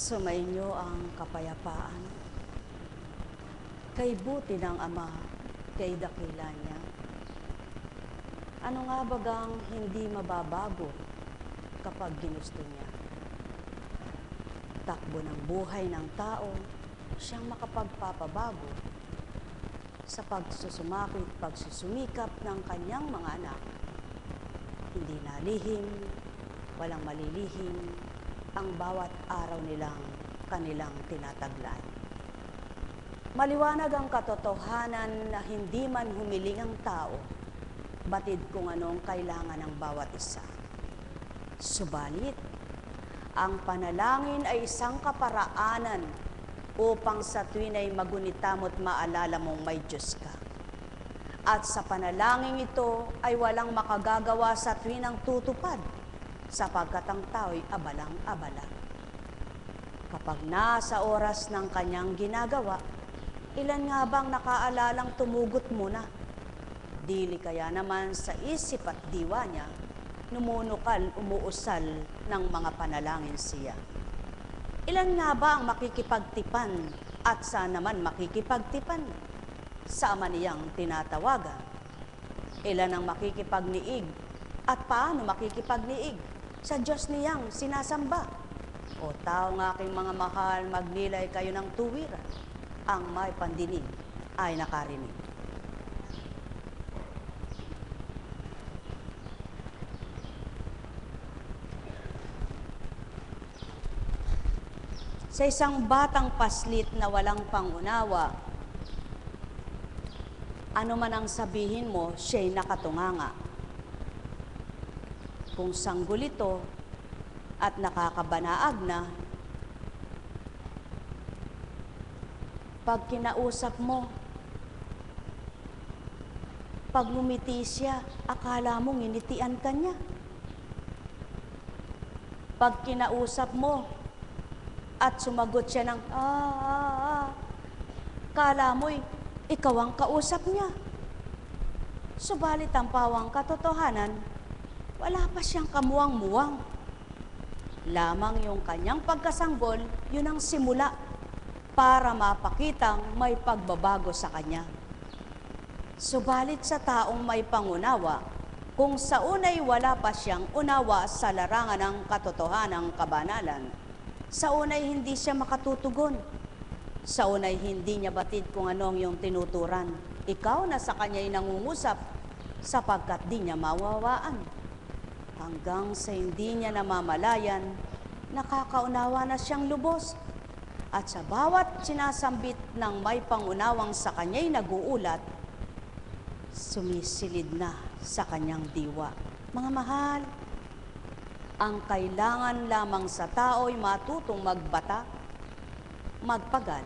Sumainyo ang kapayapaan. Kay buti ng Ama, kay dakila niya. Ano nga bagang hindi mababago kapag ginusto niya? Takbo ng buhay ng tao, siyang makapagpapabago sa pagsusumapit, pagsusumikap ng kanyang mga anak. Hindi nalihim, walang malilihim, ang bawat araw nilang kanilang tinataglay. Maliwanag ang katotohanan na hindi man humiling ang tao, batid kung anong kailangan ng bawat isa. Subalit, ang panalangin ay isang kaparaanan upang sa tuwin ay magunita mo't maalala mong may Diyos ka. At sa panalangin ito ay walang makagagawa sa tuwin ang tutupad, sapagkat ang tao'y abalang-abala. Kapag nasa oras ng kanyang ginagawa, ilan nga bang nakaalalang tumugot muna? Dili kaya naman sa isip at diwa niya, numunukal, umuusal ng mga panalangin siya. Ilan nga ba ang makikipagtipan at saan naman makikipagtipan sa Ama niyang tinatawagan? Ilan ang makikipagniig at paano makikipagniig sa Diyos niyang sinasamba? O tao ng aking mga mahal, magnilay kayo ng tuwiran. Ang may pandinig ay nakarinig. Sa isang batang paslit na walang pangunawa, ano man ang sabihin mo, siya'y nakatunganga. Kung sanggol ito at nakakabanaag na, pag kinausap mo, pag ngumiti siya, akala mo nginitian ka niya. Pag kinausap mo at sumagot siya ng akala mo'y ikaw ang kausap niya. Subalit ang pawang katotohanan, wala pa siyang kamuwang-muwang. Lamang yung kanyang pagkasanggol, yun ang simula para mapakitang may pagbabago sa kanya. Subalit sa taong may pangunawa, kung sa unay wala pa siyang unawa sa larangan ng katotohanang kabanalan, sa unay hindi siya makatutugon. Sa unay hindi niya batid kung anong yung tinuturan. Ikaw na sa kanya'y nangungusap sapagkat di niya mawawaan. Hanggang sa hindi niya namamalayan, nakakaunawa na siyang lubos. At sa bawat sinasambit ng may pangunawang sa kanya'y naguulat, sumisilid na sa kanyang diwa. Mga mahal, ang kailangan lamang sa tao'y matutong magbata, magpagal,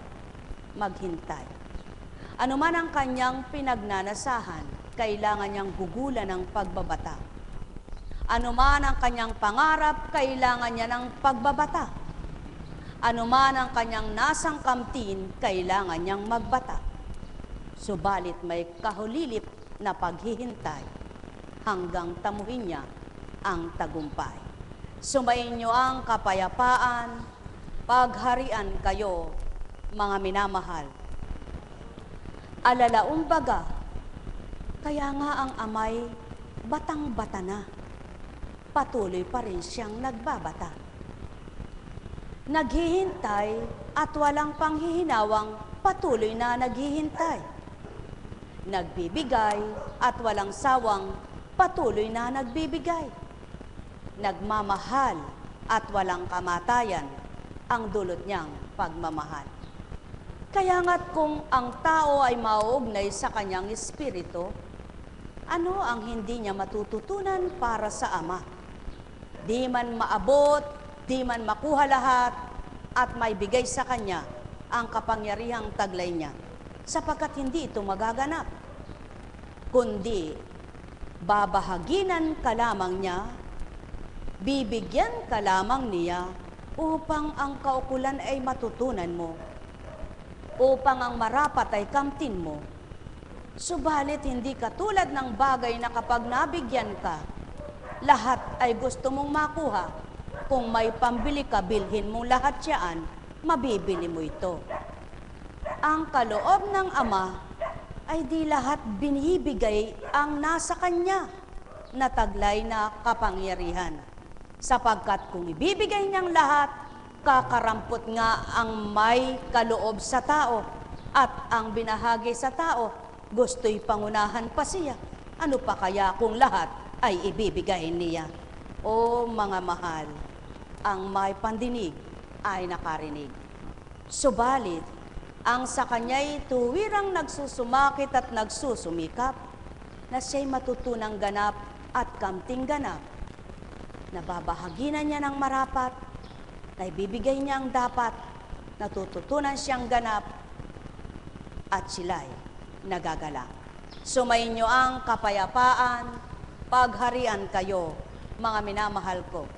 maghintay. Ano man ang kanyang pinagnanasahan, kailangan niyang gugulan ng pagbabata. Ano man ang kanyang pangarap, kailangan niya ng pagbabata. Ano man ang kanyang nasang kamtin, kailangan niyang magbata. Subalit may kahulilip na paghihintay hanggang tamuhin niya ang tagumpay. Sumainyo ang kapayapaan, pagharian kayo, mga minamahal. Alalaumbaga, kaya nga ang Amay batang-bata na, patuloy pa rin siyang nagbabata. Naghihintay at walang panghihinawang, patuloy na naghihintay. Nagbibigay at walang sawang, patuloy na nagbibigay. Nagmamahal at walang kamatayan, ang dulot niyang pagmamahal. Kaya nga't kung ang tao ay mauugnay sa kanyang espiritu, ano ang hindi niya matututunan para sa Ama? Di man maabot, di man makuha lahat, at may bigay sa kanya ang kapangyarihang taglay niya, sapagkat hindi ito magaganap. Kundi, babahaginan ka lamang niya, bibigyan ka lamang niya, upang ang kaukulan ay matutunan mo, upang ang marapat ay kamtin mo. Subalit hindi katulad ng bagay na kapag nabigyan ka, lahat ay gusto mong makuha. kung may pambili ka, bilhin mong lahat yan, mabibili mo ito. Ang kaloob ng Ama ay di lahat binibigay ang nasa Kanya na taglay na kapangyarihan. Sapagkat kung ibibigay niyang lahat, kakarampot nga ang may kaloob sa tao at ang binahagi sa tao, gusto'y pangunahan pa siya. Ano pa kaya kung lahat ay ibibigay niya? O mga mahal, ang may pandinig ay nakarinig. Subalit, ang sa kanya'y tuwirang nagsusumakit at nagsusumikap, na siya'y matutunang ganap at kamting ganap. Nababahaginan niya ng marapat, na ibibigay niya ang dapat, natututunan siyang ganap, at sila'y nagagalak. Sumainyo ang kapayapaan, pagharian kayo, mga minamahal ko.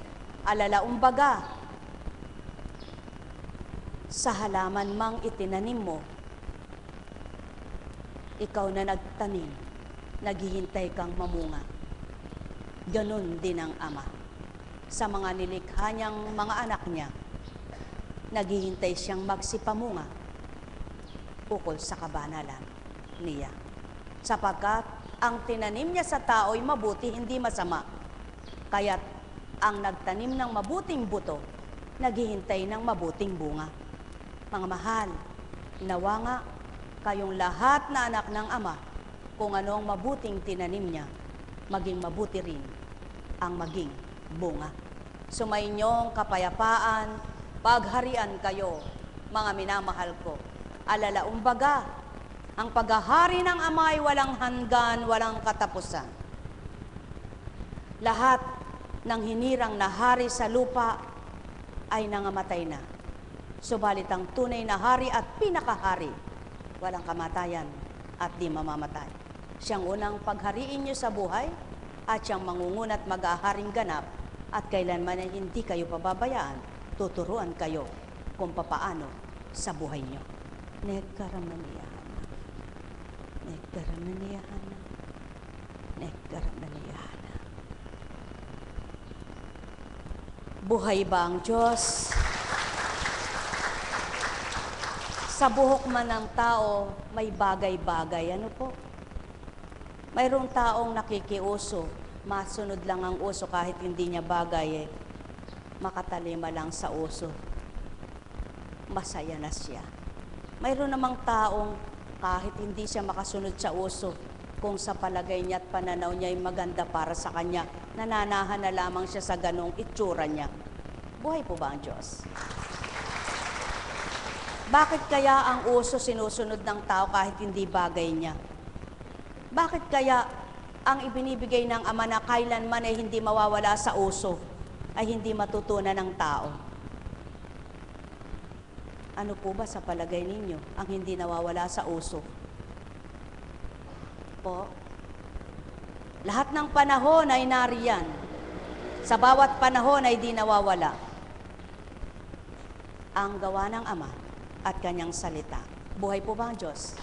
Alalaumbaga, sa halaman mang itinanim mo, ikaw na nagtanim, naghihintay kang mamunga. Ganon din ang Ama. Sa mga nilikha niyang mga anak niya, naghihintay siyang magsipamunga ukol sa kabanalan niya. Sapagkat ang tinanim niya sa tao'y mabuti, hindi masama. Kaya't ang nagtanim ng mabuting buto, naghihintay ng mabuting bunga. Mga mahal, nawa nga kayong lahat na anak ng Ama, kung ano ang mabuting tinanim niya, maging mabuti rin ang maging bunga. Sumainyong kapayapaan, pagharian kayo, mga minamahal ko. Alalaumbaga, ang paghahari ng Ama ay walang hanggan, walang katapusan. Lahat ng hinirang na hari sa lupa ay nangamatay na. Subalit ang tunay na hari at pinakahari, walang kamatayan at di mamamatay. Siyang unang paghariin niyo sa buhay at siyang mangunguna't mag-aharing ganap at kailanman ay hindi kayo pababayaan, tuturuan kayo kung papaano sa buhay niyo. Nagkaramaniyahan. Nagkaramaniyahan. Nagkaramaniyahan. Buhay ba ang Diyos? Sa buhok man ng tao, may bagay-bagay. Ano po? Mayroong taong nakikiuso, masunod lang ang uso kahit hindi niya bagay, makatalima lang sa uso. Masaya na siya. Mayroon namang taong kahit hindi siya makasunod sa uso, kung sa palagay niya at pananaw niya ay maganda para sa kanya, nananahan na lamang siya sa ganong itsura niya. Buhay po ba ang Diyos? Bakit kaya ang uso sinusunod ng tao kahit hindi bagay niya? Bakit kaya ang ibinibigay ng Ama na kailanman ay hindi mawawala sa uso, ay hindi matutunan ng tao? Ano po ba sa palagay ninyo ang hindi nawawala sa uso? Po? Lahat ng panahon ay nariyan. Sa bawat panahon ay di nawawala ang gawa ng Ama at kanyang salita. Buhay po ba ang Diyos?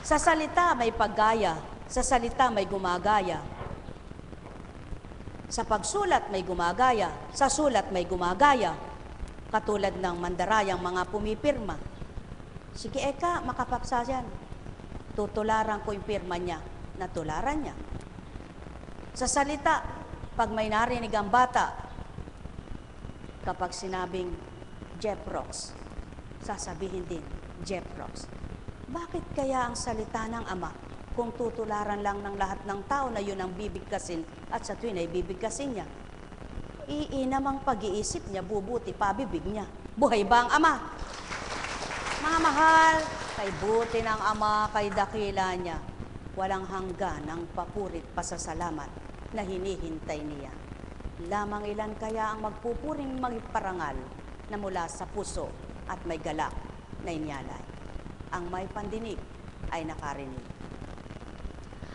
Sa salita may paggaya, sa salita may gumagaya. Sa pagsulat may gumagaya, sa sulat may gumagaya. Katulad ng mandarayang mga pumipirma. Sige eka, makapaksa yan. Tutularan ko yung pirma niya, natularan niya. Sa salita, pag may narinig ang bata, kapag sinabing Jeff Rocks, sasabihin din Jeff Rocks. Bakit kaya ang salita ng Ama, kung tutularan lang ng lahat ng tao na yun ang bibigkasin at sa tuwin ay bibigkasin niya? Iinam ang pag-iisip niya, bubuti pabibig niya. Buhay ba ang Ama? Mga mahal, kay buti ng Ama, kay dakila niya, walang hanggan ang papurit pasasalamat na hinihintay niya. Lamang ilan kaya ang magpupuring magparangal na mula sa puso at may galak na inyalay. Ang may pandinig ay nakarinig.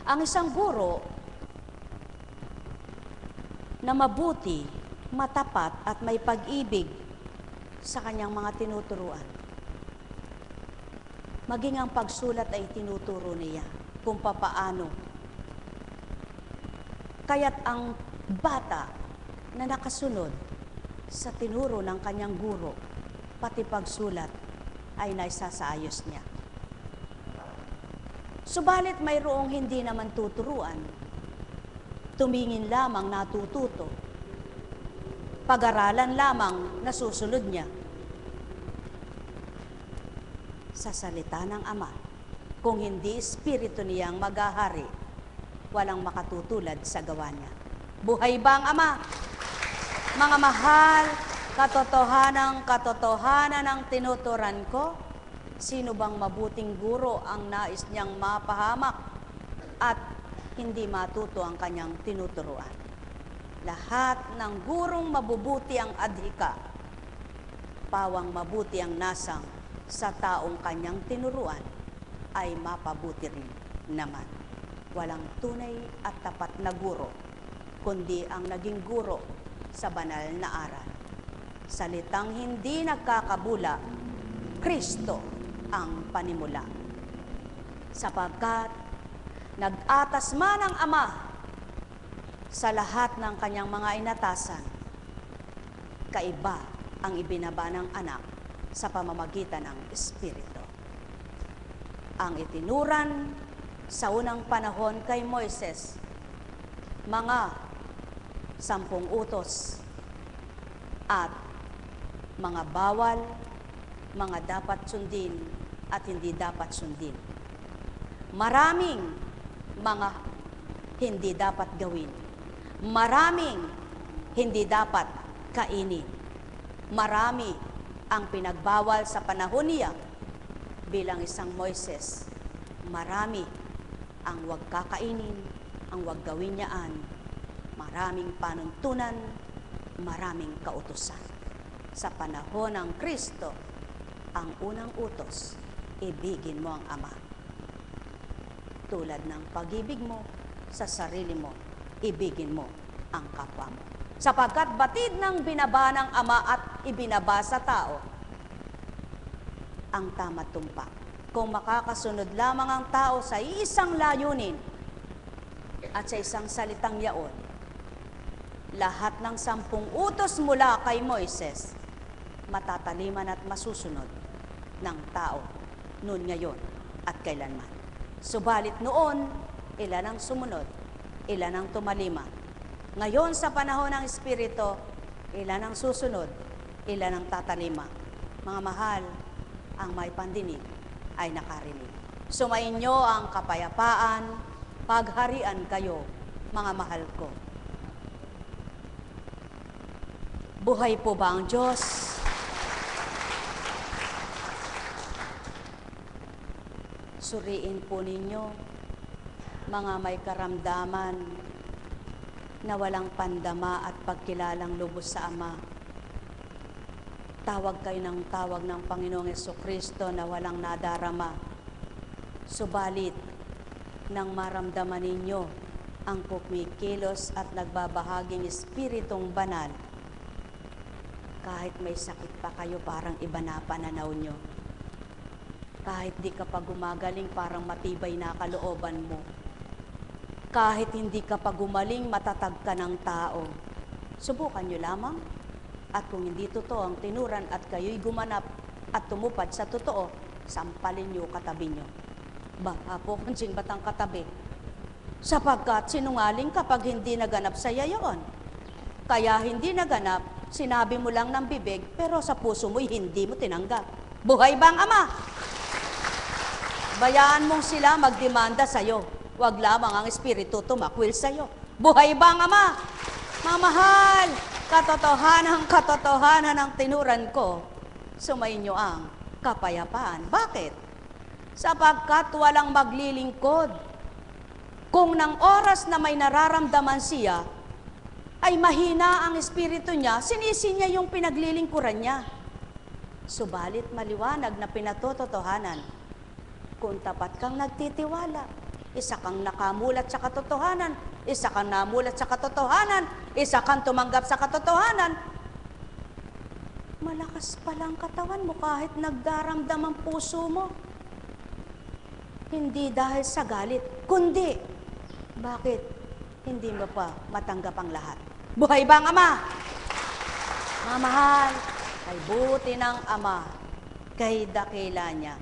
Ang isang guro na mabuti, matapat at may pag-ibig sa kanyang mga tinuturuan. Maging ang pagsulat ay tinuturo niya kung papaano Kaya't ang bata na nakasunod sa tinuro ng kanyang guro, pati pagsulat ay naisasaayos niya. Subalit mayroong hindi naman tuturuan, tumingin lamang natututo, pag-aralan lamang nasusunod niya sa salita ng Ama. Kung hindi espiritu niyang maghahari, walang makatutulad sa gawa niya. Buhay ba ang Ama? Mga mahal, katotohanan ng tinuturan ko, sino bang mabuting guro ang nais niyang mapahamak at hindi matuto ang kanyang tinuturuan? Lahat ng gurong mabubuti ang adhika, pawang mabuti ang nasang sa taong kanyang tinuruan, ay mapabuti rin naman. Walang tunay at tapat na guro, kundi ang naging guro sa banal na aral. Salitang hindi nagkakabula, Kristo ang panimula. Sapagkat nag-atas man ang Ama sa lahat ng kanyang mga inatasan, kaiba ang ibinaba ng Anak sa pamamagitan ng Espiritu. Ang itinuran sa unang panahon kay Moises, mga 10 utos at mga bawal, mga dapat sundin at hindi dapat sundin. Maraming mga hindi dapat gawin. Maraming hindi dapat kainin. Marami ang pinagbawal sa panahon niya bilang isang Moises. Marami ang huwag kakainin, ang huwag gawin niyaan. Maraming panuntunan, maraming kautusan. Sa panahon ng Kristo, ang unang utos, ibigin mo ang Ama. Tulad ng pag-ibig mo sa sarili mo, ibigin mo ang kapwa mo. Sapagkat batid ng binaba ng Ama at ibinaba sa tao, ang tama't tumpak. Kung makakasunod lamang ang tao sa isang layunin at sa isang salitang yaon, lahat ng 10 utos mula kay Moises, matataliman at masusunod ng tao noon, ngayon at kailanman. Subalit noon, ilan ang sumunod, ilan ang tumalima. Ngayon sa panahon ng Espiritu, ilan ang susunod, ilan ang tatalima. Mga mahal, ang may pandinig ay nakarinig. Sumainyo ang kapayapaan, pagharian kayo, mga mahal ko. Buhay po ba ang Diyos? Suriin po ninyo, mga may karamdaman na walang pandama at pagkilalang lubos sa Ama. Tawag kayo ng tawag ng Panginoong Jesucristo na walang nadarama. Subalit, nang maramdaman ninyo ang kumikilos at nagbabahaging Espiritong Banal, kahit may sakit pa kayo, parang iba na pananaw nyo. Kahit di ka pa gumagaling, parang matibay na kalooban mo. Kahit hindi ka pa gumaling, matatag ka ng tao. Subukan nyo lamang. At kung hindi totoo ang tinuran at kayo'y gumanap at tumupad sa totoo, sampalin nyo katabi nyo. Baka po kunsing batang katabi. Sapagkat sinungaling kapag hindi naganap sa yayon. Kaya hindi naganap, sinabi mo lang ng bibig, pero sa puso mo'y hindi mo tinanggap. Buhay bang Ama? Bayaan mong sila magdemanda sa'yo. Huwag lamang ang Espiritu tumakwil sa'yo. Buhay bang Ama? Mamahal, katotohanan ng tinuran ko, sumainyo ang kapayapaan. Bakit? Sapagkat walang maglilingkod. Kung ng oras na may nararamdaman siya, ay mahina ang espiritu niya, sinisi niya yung pinaglilingkuran niya. Subalit maliwanag na pinatotohanan, kung tapat kang nagtitiwala, isa kang nakamulat sa katotohanan, isa kang namulat sa katotohanan, isa kang tumanggap sa katotohanan, malakas palang katawan mo kahit nagdaramdam ang puso mo. Hindi dahil sa galit, kundi, bakit? hindi mo pa matanggap ang lahat. Buhay ba ang Ama? Mga mahal, ay buti ng Ama, kay dakila niya.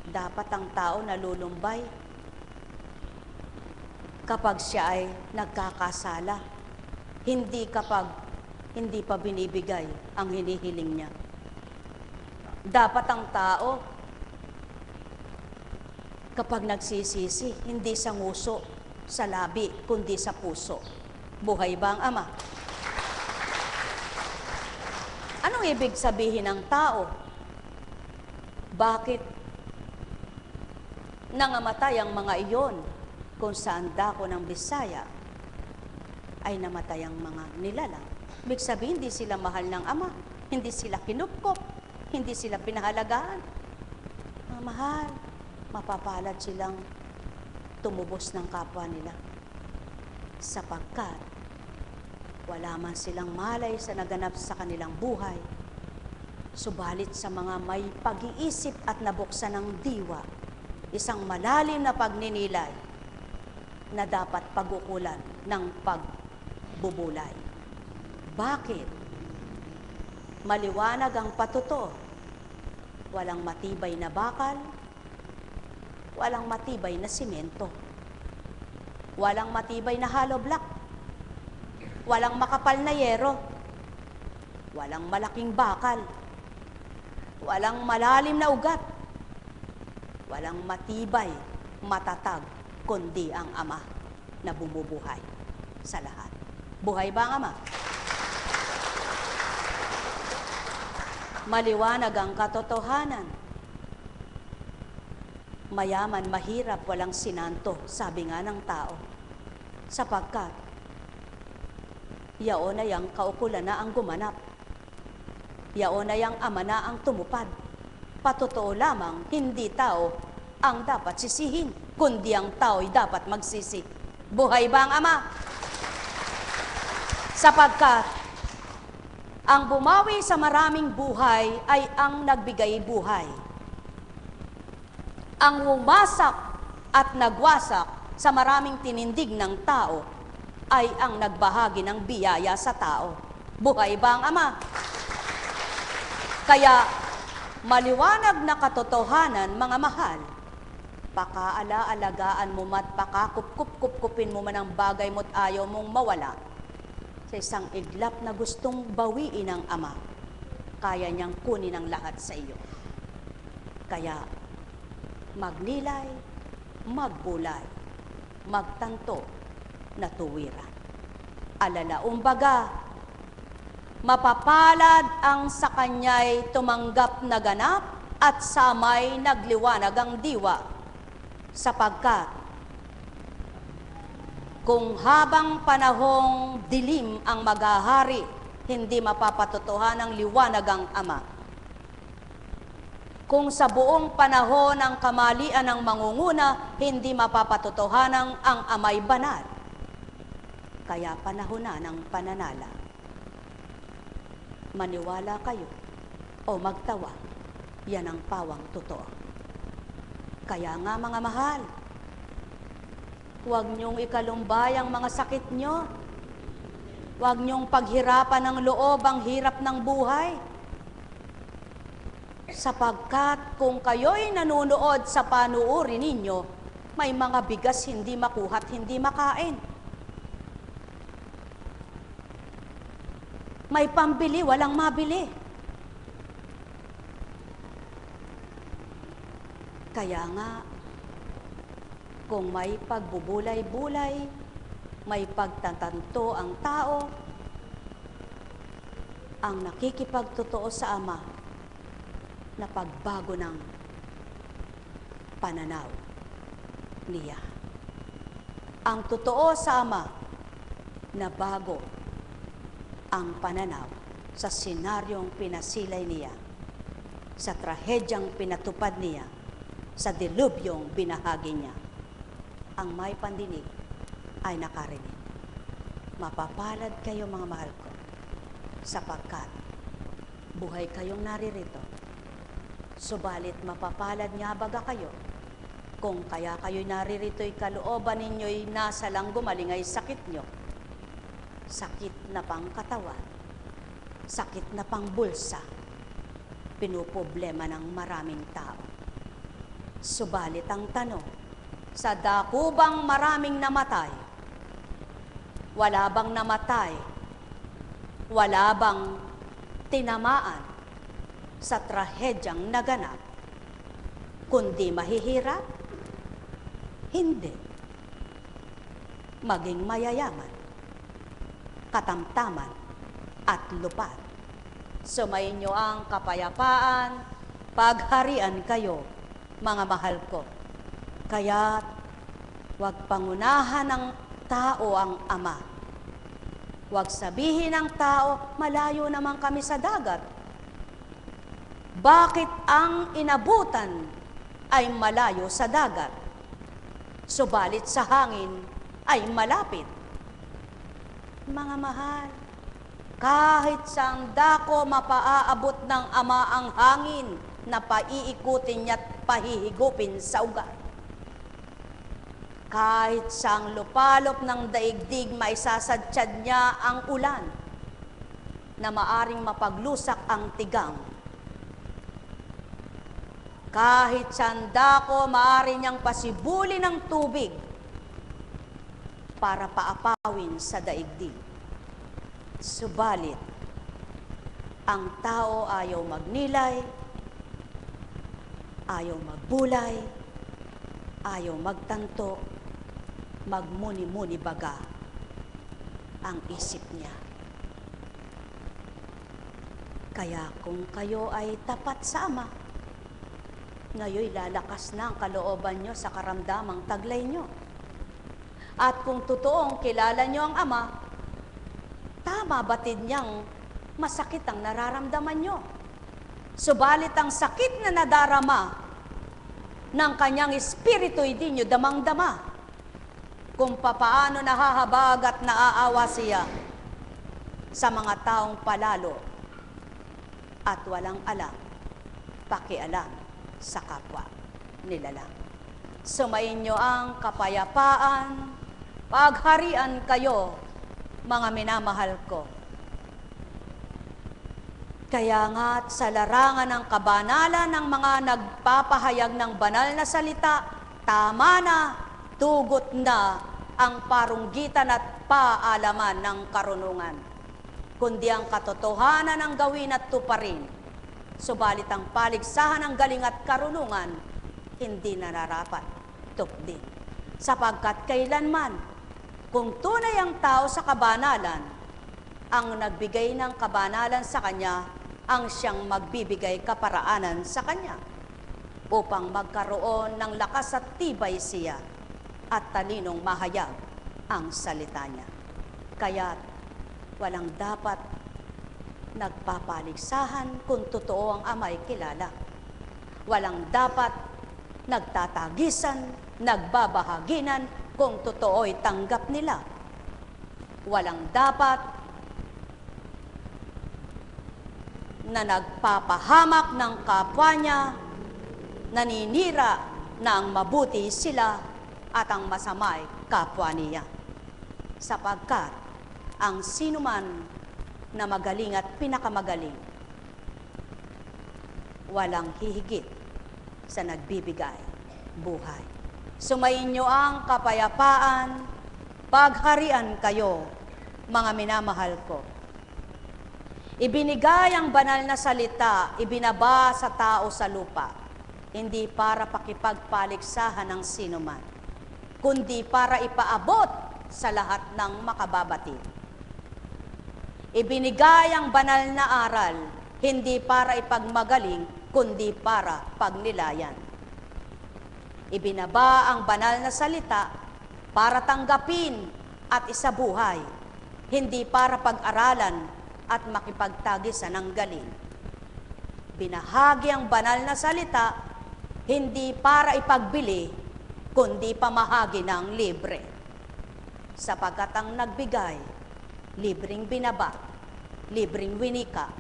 Dapat ang tao nalulumbay kapag siya ay nagkakasala, hindi kapag hindi pa binibigay ang hinihiling niya. Dapat ang tao, kapag nagsisisi, hindi sa nguso, sa labi, kundi sa puso. Buhay ba ang Ama? Anong ibig sabihin ng tao? Bakit nangamatay ang mga iyon kung saan dako ng Bisaya ay namatay ang mga nilalang? Ibig sabihin, hindi sila mahal ng Ama, hindi sila kinupkop, hindi sila pinahalagaan. Mga mahal, mapapalad silang tumubos ng kapwa nila sapagkat wala man silang malay sa naganap sa kanilang buhay. Subalit sa mga may pag-iisip at nabuksan ng diwa, isang malalim na pagninilay na dapat pagukulan ng pagbubulay. Bakit? Maliwanag ang patuto. Walang matibay na bakal, walang matibay na simento, walang matibay na hollow block, walang makapal na yero, walang malaking bakal, walang malalim na ugat, walang matibay, matatag, kundi ang Ama na bumubuhay sa lahat. Buhay ba ang Ama? Maliwanag ang katotohanan. Mayaman, mahirap, walang sinanto, sabi nga ng tao. Sapagkat, yaon na yang kaukulan na ang gumanap. Yaon na yang Ama na ang tumupad. Patotoo lamang, hindi tao ang dapat sisihin, kundi ang tao'y dapat magsisi. Buhay ba ang Ama? Sapagkat, ang bumawi sa maraming buhay ay ang nagbigay buhay. Ang humasak at nagwasak sa maraming tinindig ng tao ay ang nagbahagi ng biyaya sa tao. Buhay ba ang Ama? Kaya, maliwanag na katotohanan, mga mahal, pakaala-alagaan mo mat pakakup-kup-kupin mo man ang bagay mo't ayaw mong mawala, sa isang iglap na gustong bawiin ng Ama, kaya niyang kunin ang lahat sa iyo. Kaya, magnilay, magbulay, magtanto na tuwiran. Alalaumbaga, mapapalad ang sa kanya'y tumanggap na ganap at samay nagliwanag ang diwa, sapagkat kung habang panahong dilim ang maghahari, hindi mapapatotohan ang liwanag ang Ama. Kung sa buong panahon ng kamalian ng mangunguna, hindi mapapatotohanan ang Ama'y banal. Kaya panahon na ng pananala. Maniwala kayo o magtawa, yan ang pawang totoo. Kaya nga mga mahal, huwag niyong ikalumbay ang mga sakit niyo. Huwag niyong paghirapan ng loob ang hirap ng buhay. Sapagkat kung kayo'y nanunood sa panuuri ninyo, may mga bigas hindi makuha't hindi makain. May pambili, walang mabili. Kaya nga, kung may pagbubulay-bulay, may pagtatanto ang tao, ang nakikipagtotoo sa Ama na pagbago ng pananaw niya. Ang totoo sa Ama na bago ang pananaw sa senaryong pinasilay niya, sa trahedyang pinatupad niya, sa dilubyong binahagi niya. Ang may pandinig ay nakarinig. Mapapalad kayo mga mahal ko, sapagkat buhay kayong naririto. Subalit mapapalad nga baga kayo Kung kaya kayo'y naririto'y kalooban ninyo'y nasa lang gumaling ay sakit nyo. Sakit na pang katawan, sakit na pang bulsa, pinuproblema ng maraming tao. Subalit ang tanong, sa dako bang maraming namatay? Wala bang namatay? Wala bang tinamaan sa trahedyang naganap? Kundi mahihirap? Hindi. Maging mayayaman, katamtaman, at lupad. Sumayin niyo ang kapayapaan, pagharian kayo, mga mahal ko. Kaya't huwag pangunahan ng tao ang Ama. Huwag sabihin ng tao, malayo naman kami sa dagat. Bakit ang inabutan ay malayo sa dagat? Subalit sa hangin ay malapit. Mga mahal, kahit saang dako mapaaabot ng Ama ang hangin na paiikutin niya't pahihigupin sa ugat. Kahit saang lupalop ng daigdig maisasadsyad niya ang ulan na maaring mapaglusak ang tigang. Kahit sandako, maaari niyang pasibuli ng tubig para paapawin sa daigdig. Subalit, ang tao ayaw magnilay, ayaw magbulay, ayaw magtanto, magmuni-muni baga ang isip niya. Kaya kung kayo ay tapat sa Ama, ngayon lalakas na ang kalooban nyo sa karamdamang taglay nyo. At kung totoong kilala nyo ang Ama, tama batid niyang masakit ang nararamdaman nyo. Subalit ang sakit na nadarama ng kanyang espiritu, hindi nyo damang-dama. Kung papaano nahahabag at naaawa siya sa mga taong palalo at walang alam, pakialam sa kapwa nila lang. Sumayin nyo ang kapayapaan, pagharian kayo, mga minamahal ko. Kaya nga't sa larangan ng kabanalan ng mga nagpapahayag ng banal na salita, tama na, tugot na ang parunggitan at paalaman ng karunungan, kundi ang katotohanan ng gawin at tuparin. Subalit ang paligsahan ng galing at karunungan, hindi nararapat tukdin. Sapagkat kailanman, kung tunay ang tao sa kabanalan, ang nagbigay ng kabanalan sa kanya, ang siyang magbibigay kaparaanan sa kanya, upang magkaroon ng lakas at tibay siya, at talinong mahayag ang salita niya. Kaya't walang dapat nagpapaligsahan kung totoo ang Ama'y kilala. Walang dapat nagtatagisan, nagbabahaginan kung totoo'y tanggap nila. Walang dapat na nagpapahamak ng kapwa niya, naninira na ang mabuti sila at ang masama'y kapwa niya. Sapagkat ang sinuman na magaling at pinakamagaling, walang hihigit sa nagbibigay buhay. Sumayin niyo ang kapayapaan, pagharian kayo, mga minamahal ko. Ibinigay ang banal na salita, ibinaba sa tao sa lupa, hindi para pakipagpaligsahan ng sinuman, kundi para ipaabot sa lahat ng makababatid. Ibinigay ang banal na aral, hindi para ipagmagaling, kundi para pagnilayan. Ibinaba ang banal na salita para tanggapin at isabuhay, hindi para pag-aralan at makipagtagisan ng galing. Binahagi ang banal na salita, hindi para ipagbili, kundi pamahagi ng libre. Sapagkat ang nagbigay, libreng binaba, libreng winika,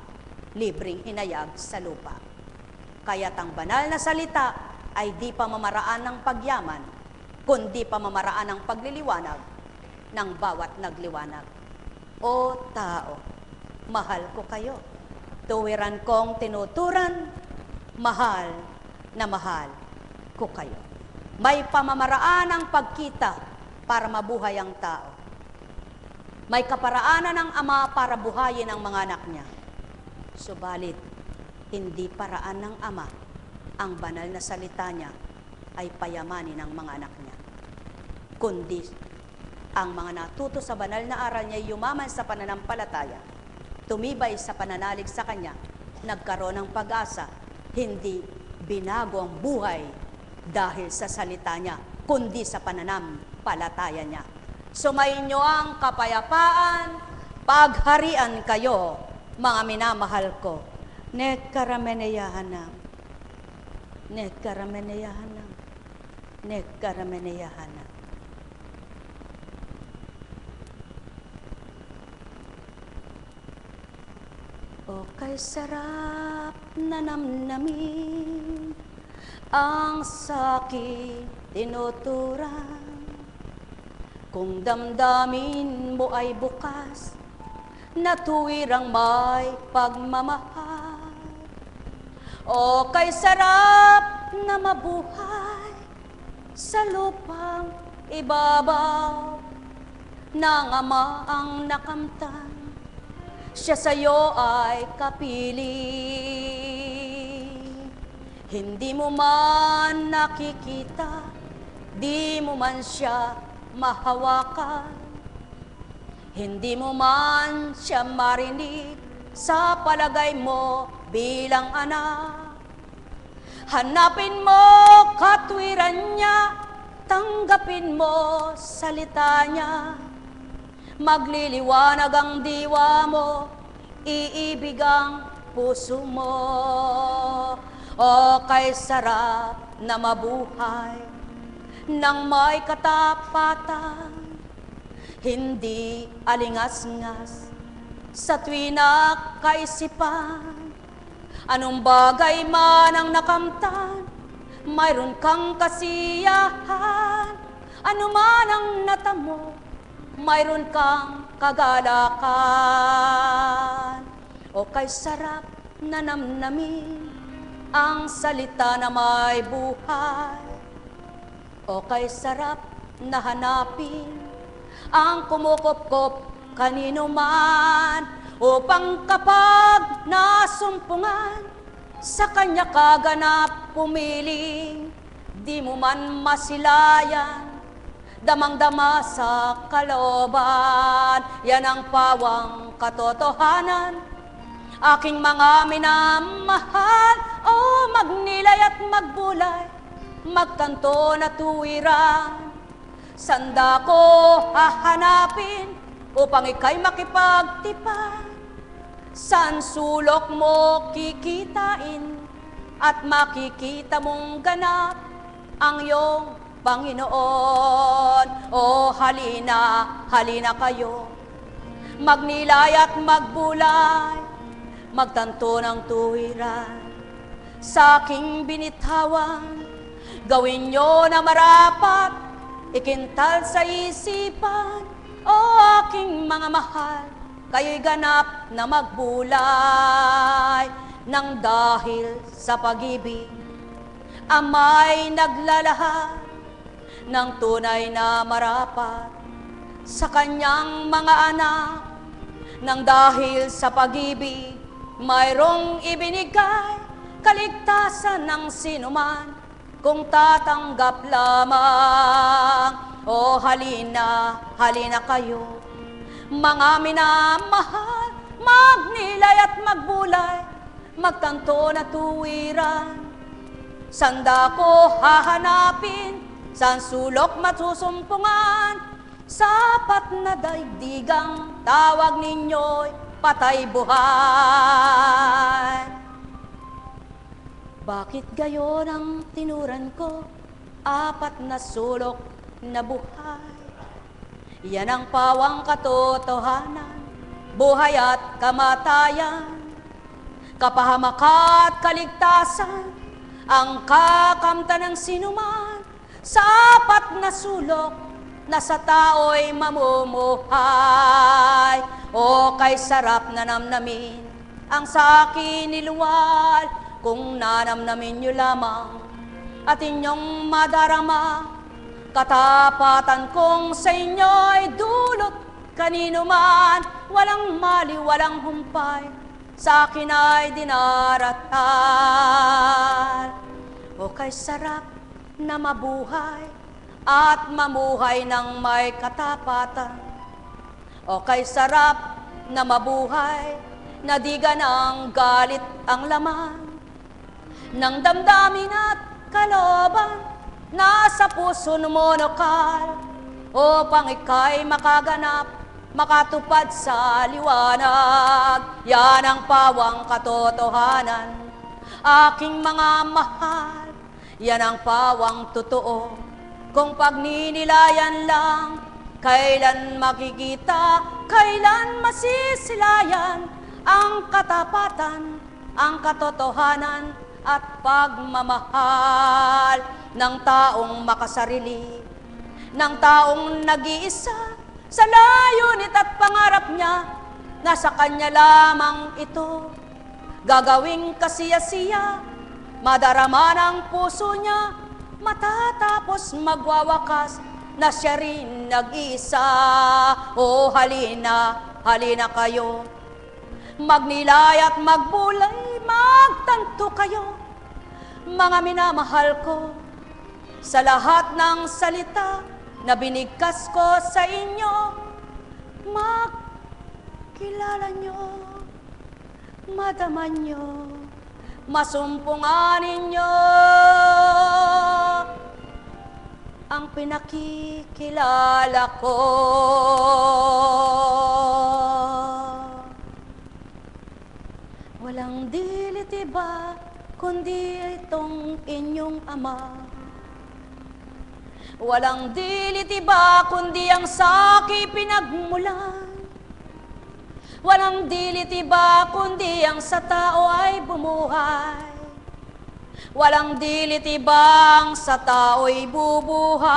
libreng hinayag sa lupa. Kaya't ang banal na salita, ay di pamamaraan ng pagyaman, kundi pamamaraan ng pagliliwanag ng bawat nagliwanag. O tao, mahal ko kayo. Tuwiran kong tinuturan, mahal na mahal ko kayo. May pamamaraan ng pagkita para mabuhay ang tao. May kaparaanan ng Ama para buhayin ang mga anak niya. Subalit, hindi paraan ng Ama ang banal na salita niya ay payamanin ng mga anak niya. Kundi, ang mga natuto sa banal na aral niya ay yumaman sa pananampalataya, tumibay sa pananalig sa Kanya, nagkaroon ng pag-asa, hindi binago ang buhay dahil sa salita niya, kundi sa pananampalataya niya. Sumainyo ang kapayapaan, pagharian kayo, mga minamahal ko. Nekkarameneyahanam, nekkarameneyahanam, nekkarameneyahanam. O kay sarap na namnamin ang sakit tinuturan. Kung damdamin mo ay bukas na tuwirang may pagmamahal. O kay sarap na mabuhay sa lupang ibabaw ng Ama ang nakamtan. Siya sa'yo ay kapili. Hindi mo man nakikita, di mo man siya mahawakan. Hindi mo man siya marinig sa palagay mo bilang anak. Hanapin mo katwiran niya, tanggapin mo salita niya. Magliliwanag ang diwa mo, iibig ang puso mo. O kay sarap na mabuhay nang may katapatan, hindi alingas-ngas sa tuwina kaisipan. Anong bagay man ang nakamtan, mayroon kang kasiyahan. Ano man ang natamo, mayroon kang kagalakan. O kay sarap na namnamin ang salita na may buhay. O kay sarap na hanapin ang kumukop-kop kanino man, upang kapag nasumpungan sa kanya kaganap pumiling, di mo man masilayan, damang-dama sa kalooban. Yan ang pawang katotohanan, aking mga minamahal. O magnilay at magbulay, magkanto na tuwiran. Sanda ko hahanapin upang ika'y makipagtipan. San sulok mo kikitain at makikita mong ganap ang iyong Panginoon. O halina, halina kayo, magnilay at magbulay, magtanto ng tuwiran. Sa aking binitawan, gawin nyo na marapat, ikintal sa isipan. O aking mga mahal, kayo'y ganap na magbulay. Nang dahil sa pag-ibig, Ama'y naglalahad ng tunay na marapat sa kanyang mga anak. Nang dahil sa pag-ibig, mayroong ibinigay kaligtasan ng sinuman kung tatanggap lamang. O halina, halina kayo, mga minamahal, magnilay at magbulay, magtanto na tuwiran. Sanda ko hahanapin, san sulok masusumpungan, sapat na daigdigang tawag ninyo'y patay buhay. Bakit gayon ang tinuran ko, apat na sulok na buhay? Yan ang pawang katotohanan, buhay at kamatayan, kapahamakan at kaligtasan, ang kakamta ng sinuman sa apat na sulok na sa tao'y mamumuhay. O kay sarap na namnamin ang sa akin niluwal, kung nanamnamin nyo lamang at inyong madarama, katapatan kong sa inyo'y dulot kanino man, walang mali, walang humpay, sa akin ay dinaratan. O kay sarap na mabuhay at mamuhay ng may katapatan. O kay sarap na mabuhay na di ganang galit ang laman ng damdamin at kaloban nasa puso mo nukal, upang ika'y makaganap, makatupad sa liwanag. Yan ang pawang katotohanan, aking mga mahal. Yan ang pawang totoo, kung pagninilayan lang, kailan makikita, kailan masisilayan ang katapatan, ang katotohanan at pagmamahal ng taong makasarili, ng taong nag-iisa sa layunit at pangarap niya, nasa kanya lamang ito gagawing kasiyasiya, madarama ng puso niya, matatapos magwawakas na siya rin nag-iisa. O halina, halina kayo, magnilay at magbulay, magtanto kayo, mga minamahal ko, sa lahat ng salita na binigkas ko sa inyo. Makilala nyo, madaman nyo, masumpungan ninyo ang pinakikilala ko. Walang dilit iba kundi itong inyong ama. Walang dilit iba kundi ang saki pinagmulan. Walang dilit iba kundi ang sa tao ay bumuhay. Walang dilit ibang sa tao'y bubuhay.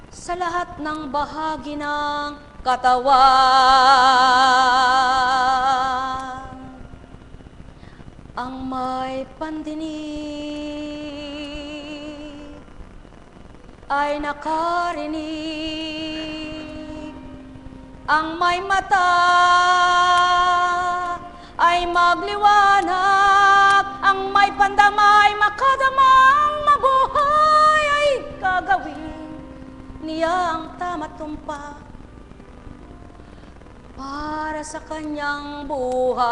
Sa lahat ng bahagi ng katawan, ang may pandinig ay nakarinig, ang may mata ay magliwanag, ang may pandamay makadamang mabuhay, ay gagawin niya ang tama't tumpa para sa kanyang buhay.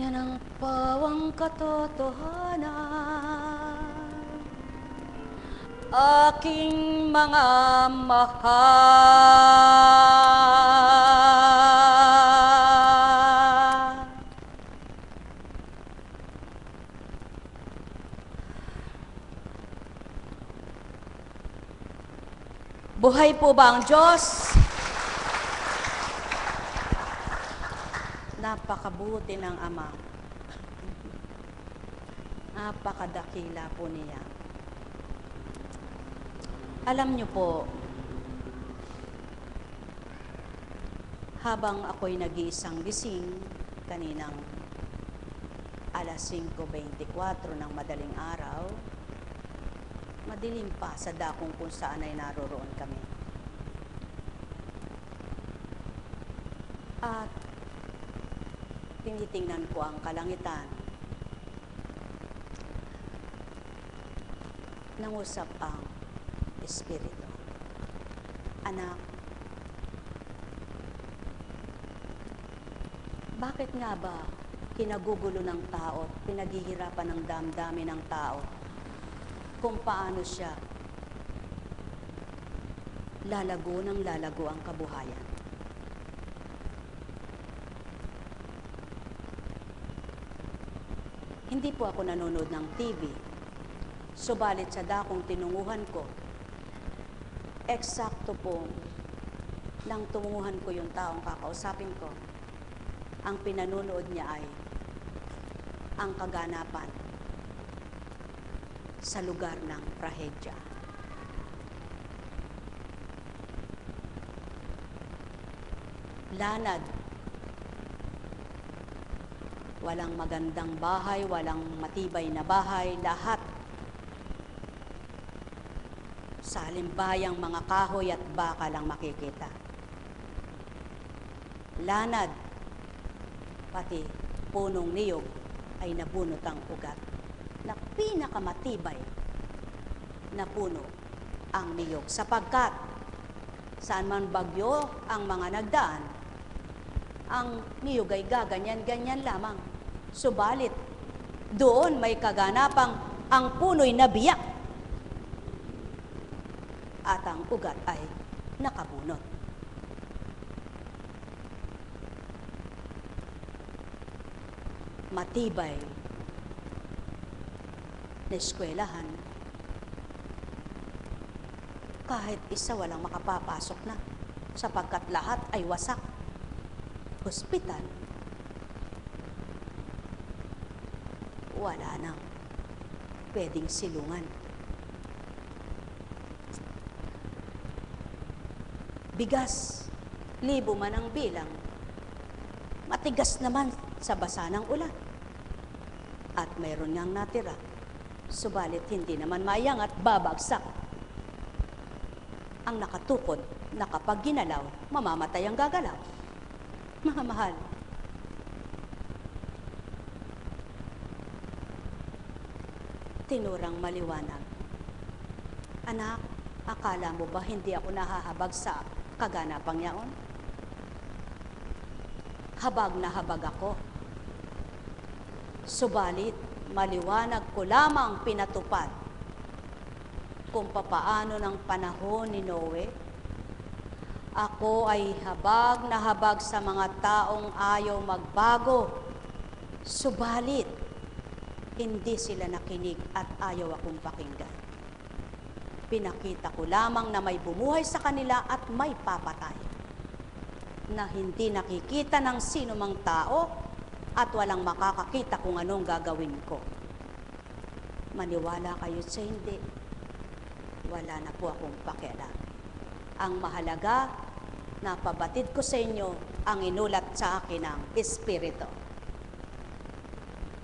Yan ang pawang katotohanan, aking mga mahal. Buhay po ba ang Diyos? Napakabuti ng Ama. Napakadakila po niya. Alam niyo po, habang ako'y nag-iisang gising kaninang alas 5:24 ng madaling araw, madilim pa sa dakong kung saan ay naroroon kami. At tinitingnan ko ang kalangitan. Nangusap ang Espiritu. Anak, bakit nga ba kinagugulo ng tao at pinaghihirapan ng damdamin ng tao kung paano siya lalago ng lalago ang kabuhayan? Hindi po ako nanonood ng TV, subalit sa dakong tinunguhan ko, eksakto pong nang tumunguhan ko yung taong kakausapin ko, ang pinanunood niya ay ang kaganapan sa lugar ng trahedya. Lanad. Walang magandang bahay, walang matibay na bahay, lahat sa halimbayang mga kahoy at baka lang makikita. Lanad, pati punong niyog ay nabunot ang ugat na pinakamatibay na puno ang niyog, sapagkat saan man bagyo ang mga nagdaan, ang niyog ay gaganyan-ganyan lamang. Subalit, doon may kaganapang ang puno'y nabiyak at ang ugat ay nakabunot. Matibay na eskwelahan, kahit isa walang makapapasok na, sapagkat lahat ay wasak. Hospital, wala nang pwedeng silungan. Bigas, 1,000 man ang bilang, matigas naman sa basa ng ulan. At mayroon ngang natira, subalit hindi naman mayang at babagsak. Ang nakatukod na kapag ginalaw, mamamatay ang gagalaw. Mga mahal, tinurang maliwanag. Anak, akala mo ba hindi ako nahahabag sa kaganapang yaon? Habag na habag ako. Subalit, maliwanag ko lamang pinatupad kung papaano ng panahon ni Noe. Ako ay habag na habag sa mga taong ayaw magbago. Subalit, hindi sila nakinig at ayaw akong pakinggan. Pinakita ko lamang na may bumuhay sa kanila at may papatay, na hindi nakikita ng sino mang tao at walang makakakita kung anong gagawin ko. Maniwala kayo sa hindi, wala na po akong pakialam. Ang mahalaga, napabatid ko sa inyo ang inulat sa akin ng Espiritu.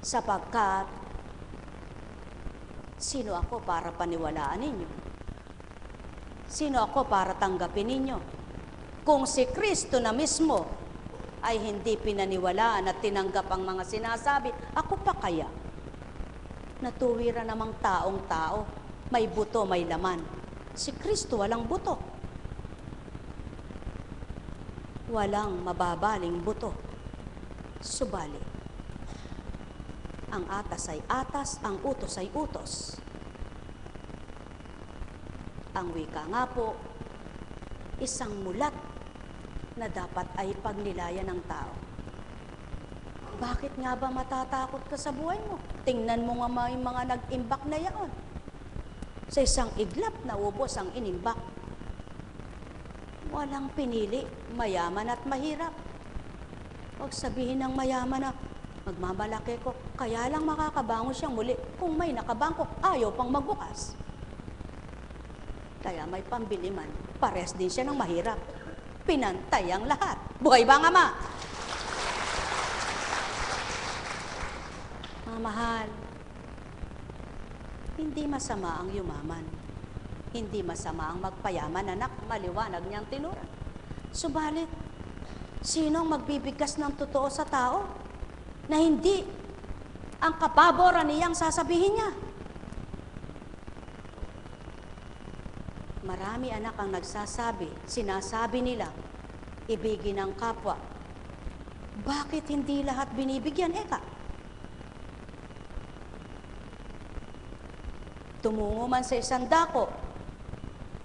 Sapagkat, sino ako para paniwalaan ninyo? Sino ako para tanggapin ninyo? Kung si Kristo na mismo ay hindi pinaniwalaan at tinanggap ang mga sinasabi, ako pa kaya? Natuwira namang taong tao, may buto, may laman. Si Kristo walang buto. Walang mababaling buto. Subalit, ang atas ay atas, ang utos ay utos. Ang wika nga po, isang mulat na dapat ay pagnilayan ng tao. Bakit nga ba matatakot ka sa buhay mo? Tingnan mo nga may mga nag-imbak na yaon. Sa isang iglap na ubos ang inimbak. Walang pinili, mayaman at mahirap. Huwag sabihin ng mayaman na magmamalaki ko, kaya lang makakabango siyang muli. Kung may nakabangkok, ayaw pang magbukas. Kaya may pambili man, pares din siya ng mahirap. Pinantay ang lahat. Buhay ba nga, Ama? Mga mahal, hindi masama ang yumaman. Hindi masama ang magpayaman, anak, maliwanag niyang tinuran. Subalit, sino ang magbibigkas ng totoo sa tao na hindi ang kapaboran niyang sasabihin niya? Marami anak ang nagsasabi, sinasabi nila, ibigin ang kapwa. Bakit hindi lahat binibigyan, Eka? Tumungo man sa isang dako,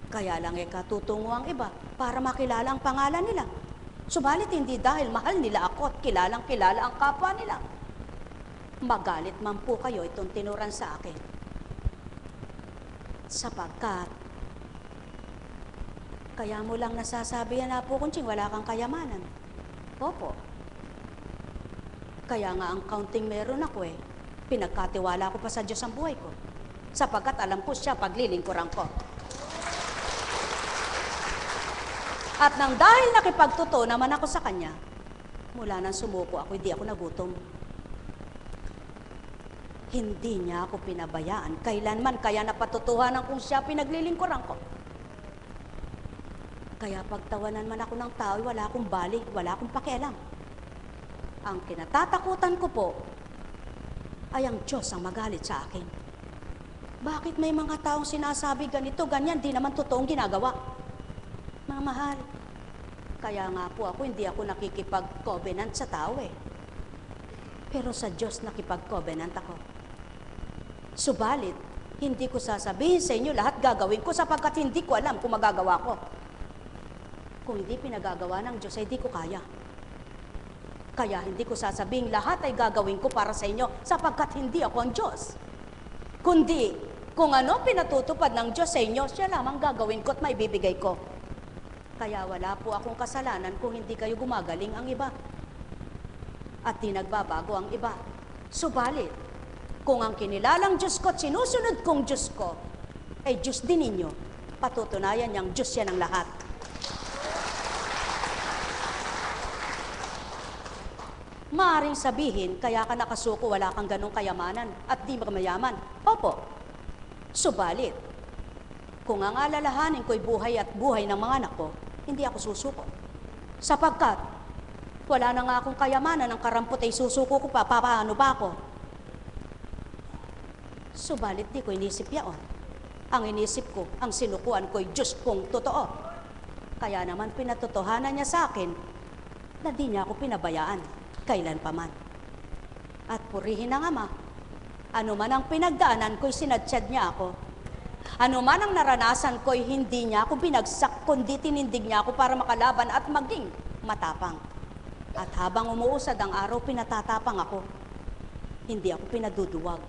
kaya lang tutungo ang iba para makilala ang pangalan nila. Subalit hindi dahil mahal nila ako at kilalang kilala ang kapwa nila. Magalit man po kayo itong tinuran sa akin. Sapagkat Kaya mo lang nasasabi yan na po, Kunching, wala kang kayamanan. Opo. Kaya nga ang counting meron ako pinagkatiwala ko pa sa Diyos ang buhay ko. Sapagkat alam ko siya paglilingkuran ko. At nang dahil nakipagtotoo naman ako sa Kanya, mula nang sumuko ako, hindi ako nagutom. Hindi niya ako pinabayaan kailanman, kaya napatutuhanan kong siya pinaglilingkuran ko. Kaya pagtawanan man ako ng tao, wala akong bali, wala akong pakialam. Ang kinatatakutan ko po ay ang Diyos ang magalit sa akin. Bakit may mga taong sinasabi ganito, ganyan, di naman totoong ginagawa? Mga mahal, kaya nga po ako, hindi ako nakikipag-covenant sa tao Pero sa Diyos nakipag-covenant ako. Subalit, hindi ko sasabihin sa inyo lahat gagawin ko sapagkat hindi ko alam kung magagawa ko. Kung hindi pinagagawa ng Diyos, ay di ko kaya. Kaya hindi ko sasabihin lahat ay gagawin ko para sa inyo sapagkat hindi ako ang Diyos. Kundi, kung ano pinatutupad ng Diyos sa inyo, siya lamang gagawin ko at maibibigay ko. Kaya wala po akong kasalanan kung hindi kayo gumagaling ang iba. At di nagbabago ang iba. Subalit, kung ang kinilalang Diyos ko at sinusunod kong Diyos ko, ay Diyos din ninyo, patutunayan niyang Diyos yan ang lahat. Maaring sabihin, kaya ka nakasuko, wala kang ganong kayamanan at di mayaman. Opo. Subalit, kung ang alalahanin ko'y buhay at buhay ng mga anak ko, hindi ako susuko. Sapagkat, wala na nga akong kayamanan, ang karampot ay susuko ko pa, paano ba ako? Subalit, di ko inisip yaon. Ang inisip ko, ang sinukuan ko'y Diyos kong totoo. Kaya naman pinatotohanan niya sa akin na di niya ako pinabayaan kailan pa man. At purihin ang Ama, ano man ang pinagdaanan ko'y sinadsyad niya ako. Ano man ang naranasan ko'y hindi niya ako binagsak, kundi tinindig niya ako para makalaban at maging matapang. At habang umuusad ang araw, pinatatapang ako. Hindi ako pinaduduwag.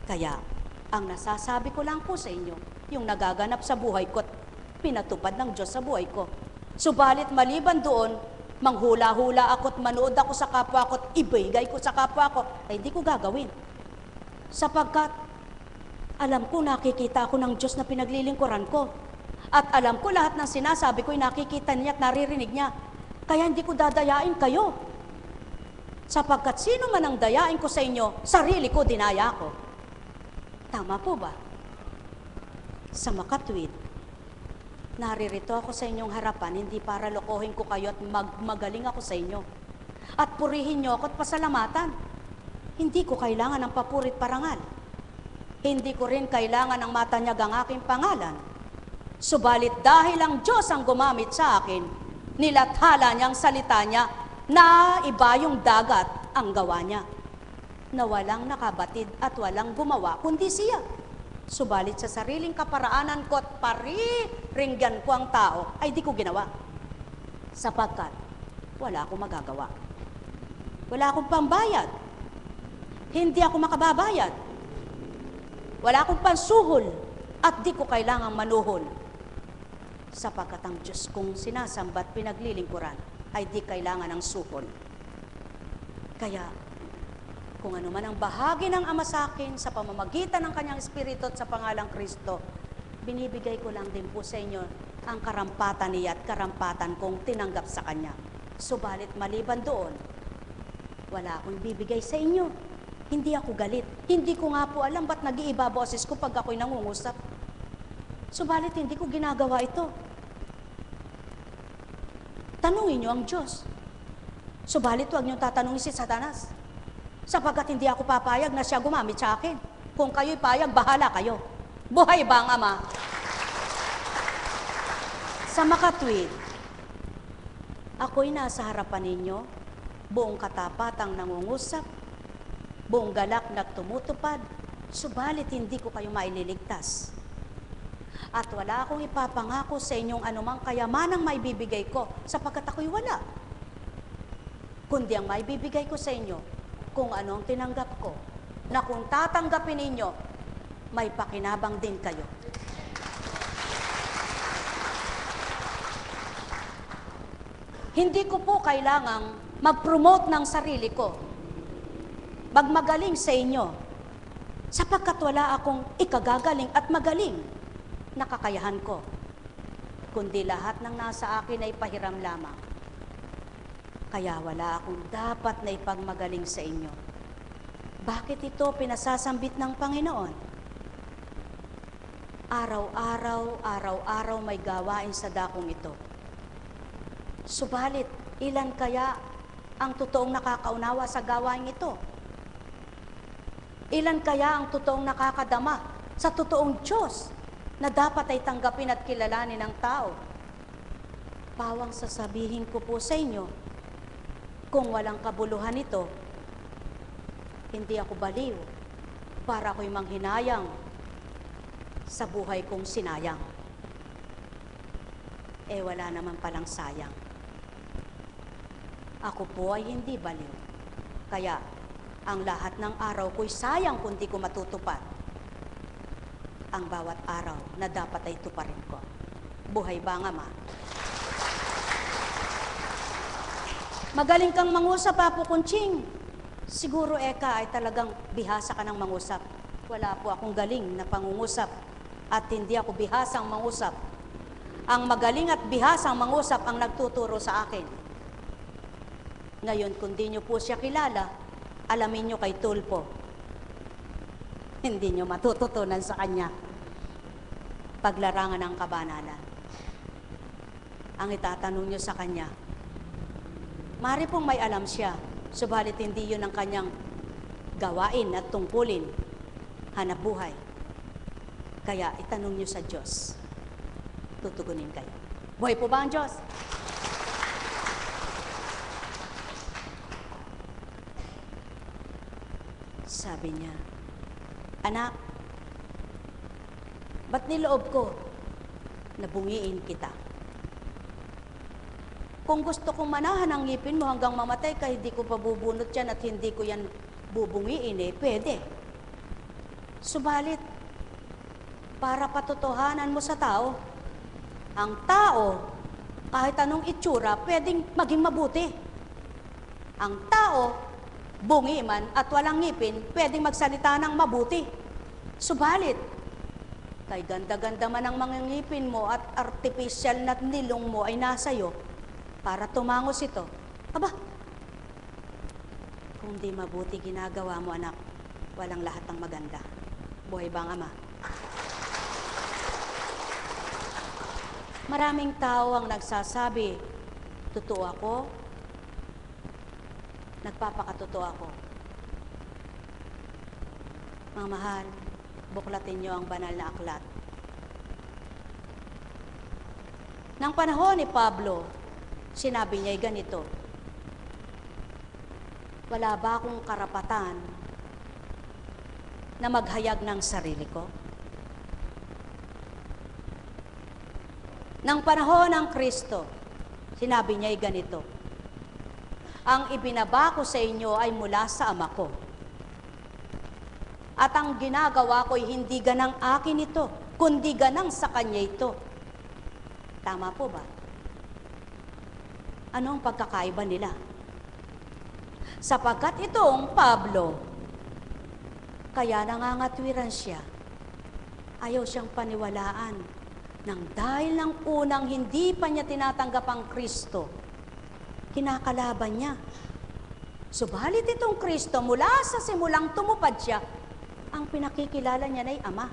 Kaya, ang nasasabi ko lang po sa inyo, yung nagaganap sa buhay ko at pinatupad ng Diyos sa buhay ko. Subalit maliban doon, manghula-hula ako at manood ako sa kapwa ko at ibigay ko sa kapwa ko, ay hindi ko gagawin. Sapagkat, alam ko nakikita ako ng Diyos na pinaglilingkuran ko. At alam ko lahat ng sinasabi ko'y nakikita niya at naririnig niya. Kaya hindi ko dadayain kayo. Sapagkat sino man ang dayain ko sa inyo, sarili ko dinaya ko. Tama po ba? Sa makatwid, naririto ako sa inyong harapan, hindi para lokohin ko kayo at magaling ako sa inyo. At purihin niyo ako at pasalamatan. Hindi ko kailangan ng papurit parangal. Hindi ko rin kailangan ng matanyag ang aking pangalan. Subalit dahil ang Diyos ang gumamit sa akin, nilathala niyang salita niya na iba yung dagat ang gawa niya. Na walang nakabatid at walang gumawa, kundi siya. Subalit sa sariling kaparaanan ko at pariringgan ko ang tao, ay di ko ginawa. Sapagkat wala akong magagawa. Wala akong pambayad. Hindi ako makababayad. Wala akong pansuhol at di ko kailangang manuhol. Sapagkat ang Diyos kong sinasambat pinaglilingkuran ay di kailangan ng suhol. Kaya, kung ano man ang bahagi ng Ama sa akin sa pamamagitan ng Kanyang Espiritu at sa pangalang Kristo, binibigay ko lang din po sa inyo ang karampatan niya at karampatan kong tinanggap sa Kanya. Subalit maliban doon, wala akong bibigay sa inyo. Hindi ako galit. Hindi ko nga po alam ba't nag-iiba boses ko pag ako'y nangungusap. Subalit hindi ko ginagawa ito. Tanungin niyo ang Diyos. Subalit huwag niyong tatanungin si Satanas. Sapagkat hindi ako papayag na siya gumamit sa akin. Kung kayo'y payag, bahala kayo. Buhay ba ang Ama? Sa makatwid, ako'y nasa harapan ninyo, buong katapatang nangungusap, buong galak na tumutupad, subalit hindi ko kayo maililigtas. At wala akong ipapangako sa inyong anumang kayamanang maibibigay ko, sapagkat ako'y wala. Kundi ang maibibigay ko sa inyo, kung ano ang tinanggap ko, na kung tatanggapin ninyo, may pakinabang din kayo. Hindi ko po kailangang mag-promote ng sarili ko, magmagaling sa inyo, sapagkat wala akong ikagagaling at magaling na kakayahan ko, kundi lahat ng nasa akin ay pahiram lamang. Kaya wala akong dapat na ipagmagaling sa inyo. Bakit ito pinasasambit ng Panginoon? Araw-araw may gawain sa dakong ito. Subalit, ilan kaya ang totoong nakakaunawa sa gawain ito? Ilan kaya ang totoong nakakadama sa totoong Diyos na dapat ay tanggapin at kilalanin ng tao? Pawang sasabihin ko po sa inyo, kung walang kabuluhan ito, hindi ako baliw para ako'y manghinayang sa buhay kong sinayang. Wala naman palang sayang. Ako po ay hindi baliw. Kaya, ang lahat ng araw ko'y sayang kung di ko matutupad ang bawat araw na dapat ay tuparin ko. Buhay ba nga, Ma? Magaling kang mangusap, Apo Kunching. Siguro, Eka, ay talagang bihasa ka ng mangusap. Wala po akong galing na pangungusap at hindi ako bihasang mangusap. Ang magaling at bihasang mangusap ang nagtuturo sa akin. Ngayon, kung di nyo po siya kilala, alamin nyo kay Tulpo. Hindi nyo matututunan sa kanya. Paglarangan ng kabanalan. Ang itatanong nyo sa kanya, mari pong may alam siya, subalit hindi yun ang kanyang gawain at tungkulin, hanap buhay. Kaya itanong nyo sa Diyos, tutugunin kayo. Buhay po ba ang Diyos? Sabi niya, anak, ba't niloob ko na bungiin kita? Kung gusto kong manahan ang ngipin mo hanggang mamatay ka, hindi ko pa bubunot yan at hindi ko yan bubungiin, pwede. Subalit, para patotohanan mo sa tao, ang tao, kahit anong itsura, pwedeng maging mabuti. Ang tao, bungi man at walang ngipin, pwedeng magsalita ng mabuti. Subalit, kay ganda-ganda man ang mga ngipin mo at artificial na nilong mo ay nasa iyo, para tumangos ito. Aba, kung di mabuti ginagawa mo, anak, walang lahat ng maganda. Buhay bang Ama? Maraming tao ang nagsasabi, totoo ako, nagpapakatotoo ako. Mga mahal, buklatin niyo ang banal na aklat. Nang panahon ni Pablo, sinabi niya ganito, wala ba akong karapatan na maghayag ng sarili ko? Nang panahon ng Kristo, sinabi niya ganito, ang ibinaba ko sa inyo ay mula sa Ama ko. At ang ginagawa ko ay hindi ganang akin ito, kundi ganang sa Kanya ito. Tama po ba? Ano ang pagkakaiba nila? Sapagkat itong Pablo, kaya nangangatwiran siya, ayaw siyang paniwalaan nang dahil ng unang hindi pa niya tinatanggap ang Kristo, kinakalaban niya. Subalit itong Kristo, mula sa simulang tumupad siya, ang pinakikilala niya ay Ama.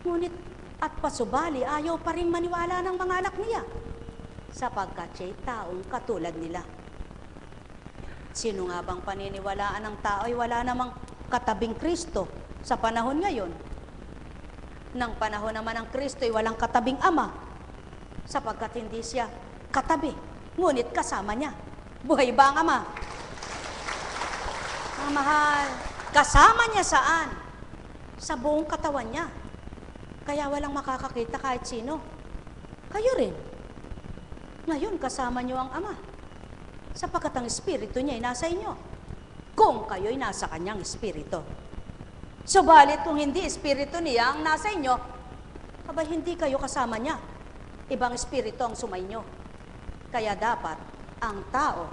Ngunit at pasubali, ayaw pa rin maniwala ng mga anak niya, sapagkat siya'y taong katulad nila. Sino nga bang paniniwalaan ng tao ay wala namang katabing Kristo sa panahon ngayon? Nang panahon naman ng Kristo ay walang katabing Ama, sapagkat hindi siya katabi, ngunit kasama niya. Buhay ba ang Ama? Mga mahal, kasama niya saan? Sa buong katawan niya. Kaya walang makakakita kahit sino. Kayo rin. Ngayon, kasama niyo ang Ama, sapagkat ang Espiritu niya ay nasa inyo, kung kayo'y nasa Kanyang Espiritu. Subalit kung hindi Espiritu niya ang nasa inyo, abay hindi kayo kasama niya. Ibang Espiritu ang sumainyo. Kaya dapat ang tao,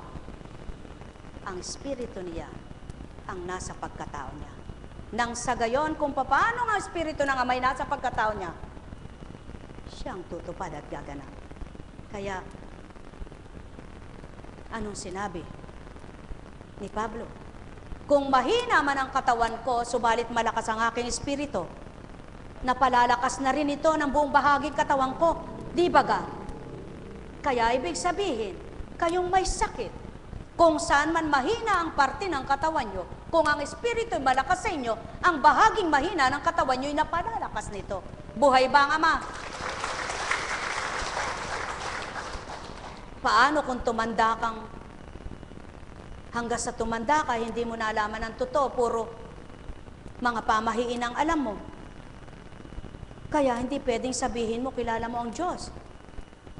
ang espiritu niya, ang nasa pagkatao niya. Nang sa gayon, kung paano ang espiritu ng Ama'y nasa pagkatao niya, siyang tutupad at gaganap. Kaya, anong sinabi ni Pablo? Kung mahina man ang katawan ko, subalit malakas ang aking espiritu, napalalakas na rin ito ng buong bahaging katawan ko. Di ba ga? Kaya ibig sabihin, kayong may sakit, kung saan man mahina ang parte ng katawan nyo, kung ang espiritu ay malakas sa inyo, ang bahaging mahina ng katawan nyo ay napalalakas nito. Buhay ba ang Ama? Paano kung tumanda kang hanggang sa tumanda ka, hindi mo nalaman ang totoo, puro mga pamahiin ang alam mo. Kaya hindi pwedeng sabihin mo, kilala mo ang Diyos.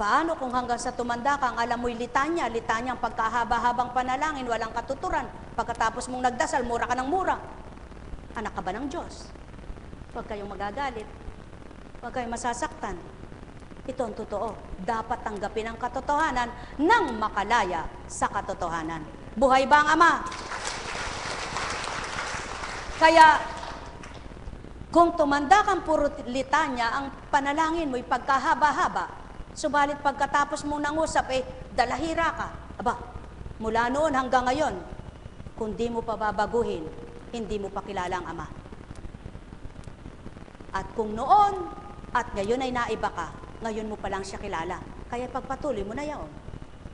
Paano kung hanggang sa tumanda ka, ang alam mo'y litanya ang pagkahaba-habang panalangin, walang katuturan, pagkatapos mong nagdasal, mura ka ng mura. Anak ka ba ng Diyos? Huwag kayong magagalit, huwag kayong masasaktan. Ito ang totoo. Dapat tanggapin ang katotohanan nang makalaya sa katotohanan. Buhay ba ang Ama? Kaya, kung tumanda kang puro litanya, ang panalangin mo'y pagkahaba-haba, subalit pagkatapos mong nangusap, dalahira ka. Aba, mula noon hanggang ngayon, kung di mo pa babaguhin, hindi mo pa kilala ang Ama. At kung noon at ngayon ay naiba ka, ngayon mo pa lang siya kilala. Kaya pagpatuloy mo na yaon.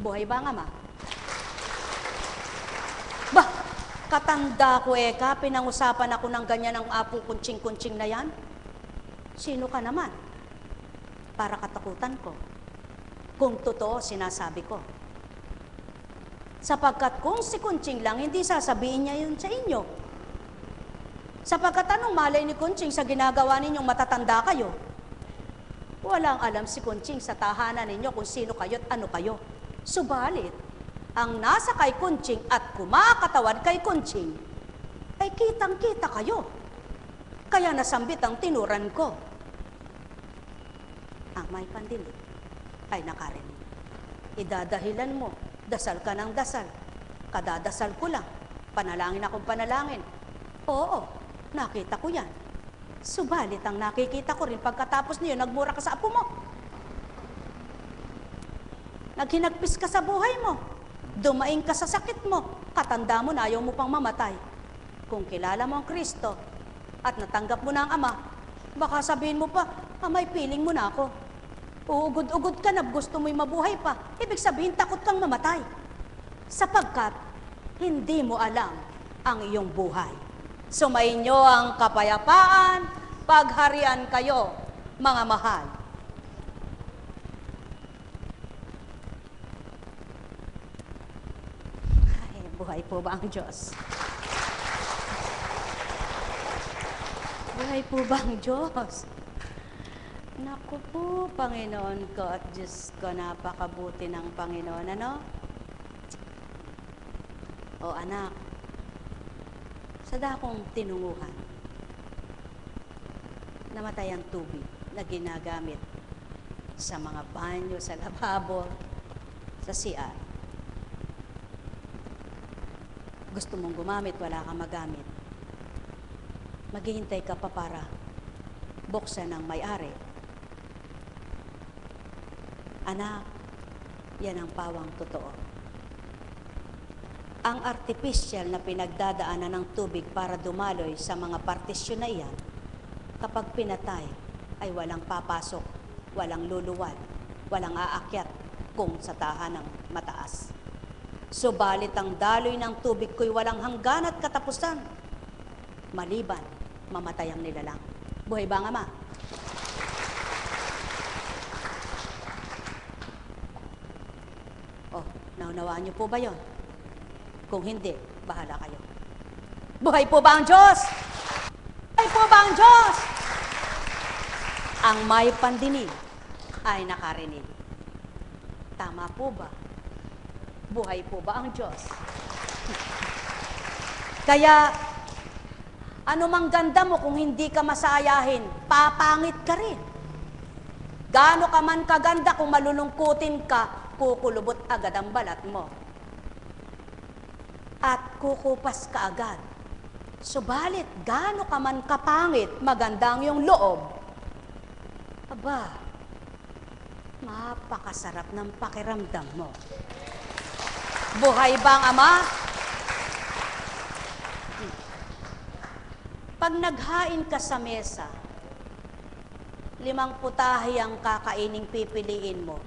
Buhay ba ang Ama? Bah, katanda ko pinangusapan ako ng ganyan ng apo kunching-kunching na yan. Sino ka naman? Para katakutan ko. Kung totoo, sinasabi ko. Sapagkat kung si Kunching lang, hindi sasabihin niya yun sa inyo. Sapagkat anong malay ni Kunching sa ginagawa ninyong matatanda kayo? Walang alam si Kunching sa tahanan ninyo kung sino kayo at ano kayo. Subalit, ang nasa kay Kunching at kumakatawan kay Kunching, ay kitang-kita kayo. Kaya nasambit ang tinuran ko. Ang may pandinig ay nakarinig. Idadahilan mo, dasal ka ng dasal. Kadadasal ko lang, panalangin akong panalangin. Oo, nakita ko yan. Subalit ang nakikita ko rin, pagkatapos niyo, nagmura ka sa apo mo. Naghinagpis ka sa buhay mo. Dumaing ka sa sakit mo. Katanda mo na ayaw mo pang mamatay. Kung kilala mo ang Kristo at natanggap mo na ang Ama, baka sabihin mo pa, may piling mo na ako. Uugod-ugod ka na, gusto mo'y mabuhay pa. Ibig sabihin, takot kang mamatay. Sapagkat, hindi mo alam ang iyong buhay. Sumainyo ang kapayapaan, pagharian kayo, mga mahal. Ay, buhay po ba ang Diyos? Buhay po ba ang Diyos? Naku po, Panginoon ko at Diyos ko, napakabuti ng Panginoon, ano? O anak, sa dakong tinunguhan, namatay ang tubig na ginagamit sa mga banyo, sa lababo, sa CR. Gusto mong gumamit, wala kang magamit. Maghihintay ka pa para buksan ng may-ari. Anak, yan ang pawang totoo. Ang artificial na pinagdadaanan ng tubig para dumaloy sa mga partisyon na iyan, kapag pinatay, ay walang papasok, walang luluwal, walang aakyat kung sa tahanang mataas. Subalit ang daloy ng tubig ko'y walang hanggan at katapusan. Maliban, mamatay ang nilalang. Buhay ba ang Ama? Naunawaan niyo po ba yon? Kung hindi, bahala kayo. Buhay po ba ang Diyos? Buhay po ba ang Diyos? Ang may pandinig ay nakarinig. Tama po ba? Buhay po ba ang Diyos? Kaya, anumang ganda mo kung hindi ka masayahin, papangit ka rin. Gaano ka man kaganda kung malulungkutin ka, kukulubot agad ang balat mo. At kukupas ka agad. Subalit, gaano ka man kapangit, magandang yung loob. Aba, mapakasarap ng pakiramdam mo. Buhay ba ang Ama? Pag naghain ka sa mesa, 5 putahe ang kakaining pipiliin mo.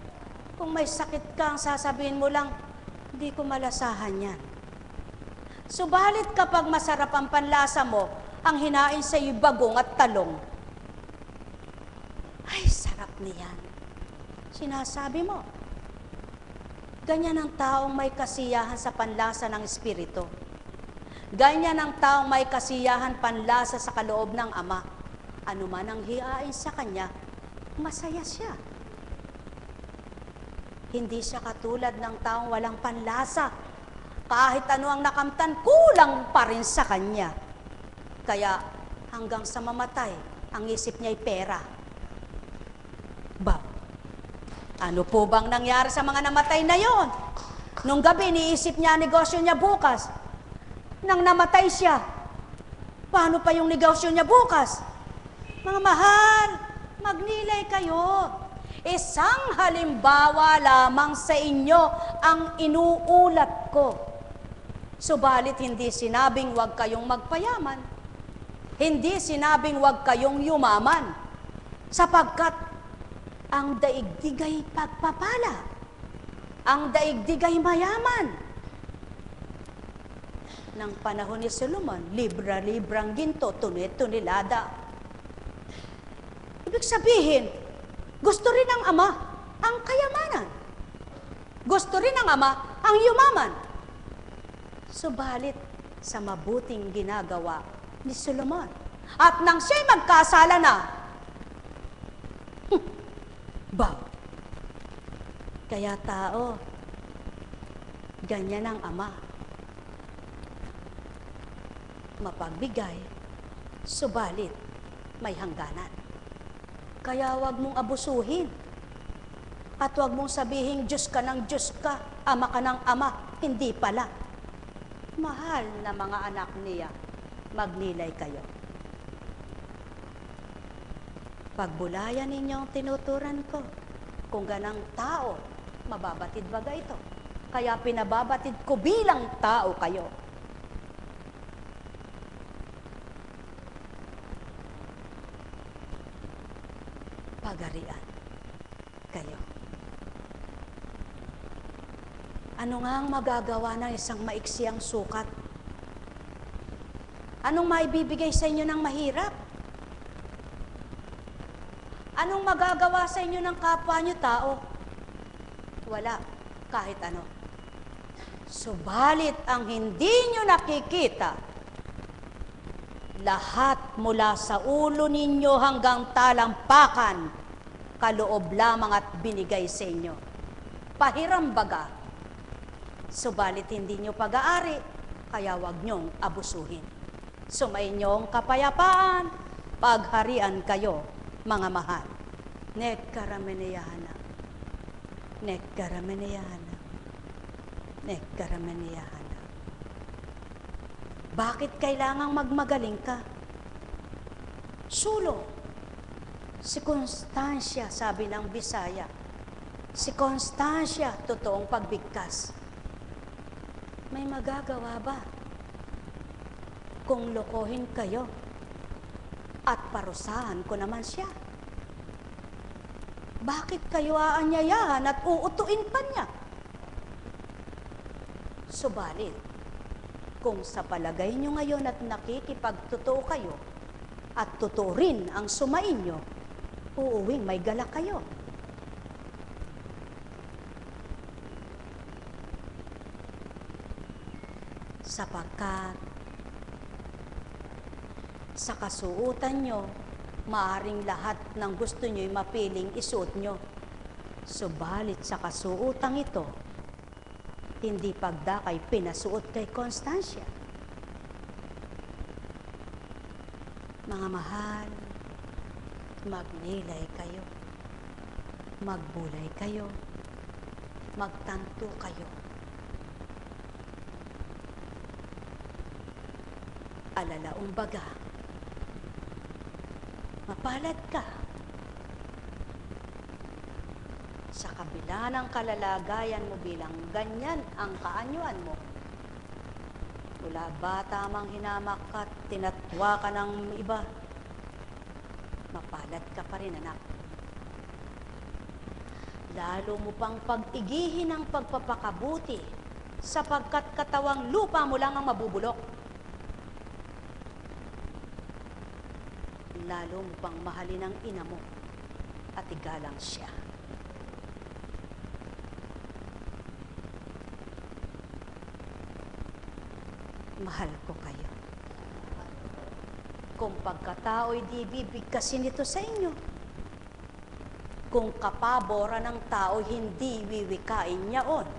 Kung may sakit ka, ang sasabihin mo lang, hindi ko malasahan yan. Subalit kapag masarap ang panlasa mo, ang hinain sa iyo bagong at talong. Ay, sarap niyan. Sinasabi mo. Ganyan ang taong may kasiyahan sa panlasa ng Espiritu. Ganyan ang taong may kasiyahan panlasa sa kaloob ng Ama. Ano man ang hiyain sa Kanya, masaya siya. Hindi siya katulad ng taong walang panlasa. Kahit ano ang nakamtan, kulang pa rin sa Kanya. Kaya hanggang sa mamatay, ang isip niya'y pera. Ba, ano po bang nangyari sa mga namatay na yon? Nung gabi, iniisip niya negosyo niya bukas. Nang namatay siya, paano pa yung negosyo niya bukas? Mga mahal, magnilay kayo. Isang halimbawa lamang sa inyo ang inuulat ko. Subalit hindi sinabing huwag kayong magpayaman. Hindi sinabing huwag kayong yumaman. Sapagkat ang daigdig ay pagpapala. Ang daigdig ay mayaman. Nang panahon ni Solomon, libra-librang ginto, tunit-tunilada. Ibig sabihin, gusto rin ng Ama ang kayamanan. Gusto rin ng Ama ang yumaman. Subalit sa mabuting ginagawa ni Solomon. At nang siya'y magkasala na, kaya tao, ganyan ang Ama. Mapagbigay, subalit may hangganan. Kaya wag mong abusuhin. At wag mong sabihin, Diyos ka ng Diyos ka, Ama ka ng Ama. Hindi pala. Mahal na mga anak niya, magnilay kayo. Pagbulayan ninyo ang tinuturan ko. Kung ganang tao, mababatid baga ito. Kaya pinababatid ko bilang tao kayo. Pagarian kayo. Ano nga ang magagawa ng isang maiksiyang sukat? Anong maibibigay sa inyo ng mahirap? Anong magagawa sa inyo ng kapwa nyo tao? Wala, kahit ano. Subalit ang hindi nyo nakikita, lahat mula sa ulo ninyo hanggang talampakan, kaloob lamang at binigay sa inyo. Pahiram baga. Subalit hindi nyo pag-aari, kaya wag nyong abusuhin. Sumayinyong kapayapaan, pagharian kayo, mga mahal. Nekkarameneyana. Nekkarameneyana. Nekkarameneyana. Bakit kailangang magmagaling ka? Sulo. Si Constancia, sabi ng Bisaya. Si Constancia, totoong pagbigkas. May magagawa ba kung lokohin kayo at parusahan ko naman siya? Bakit kayo aanyayahan at uutuin pa niya? Subalit, kung sa palagay nyo ngayon at nakikipagtotoo kayo at totoo rin ang sumain nyo, uuwing may galak kayo. Sapagkat sa kasuotan nyo, maaring lahat ng gusto nyo'y mapiling isuot nyo. Subalit sa kasuotang ito, hindi pagdakay pinasuot kay Constancia. Mga mahal, magnilay kayo, magbulay kayo, magtanto kayo. Alalaong baga, mapalad ka. Sa kabila ng kalalagayan mo bilang ganyan ang kaanyuan mo, mula bata mang hinamak ka, tinatwa ka ng iba, mapalad ka pa rin, anak. Lalo mo pang pag-igihin ang pagpapakabuti, sapagkat katawang lupa mo lang ang mabubulok. Lalo mo pang mahalin ang ina mo at igalang siya. Mahal ko kayo. Kung pagkatao'y di bibigkasin ito sa inyo, kung kapabora ng tao hindi wiwikain niyaon,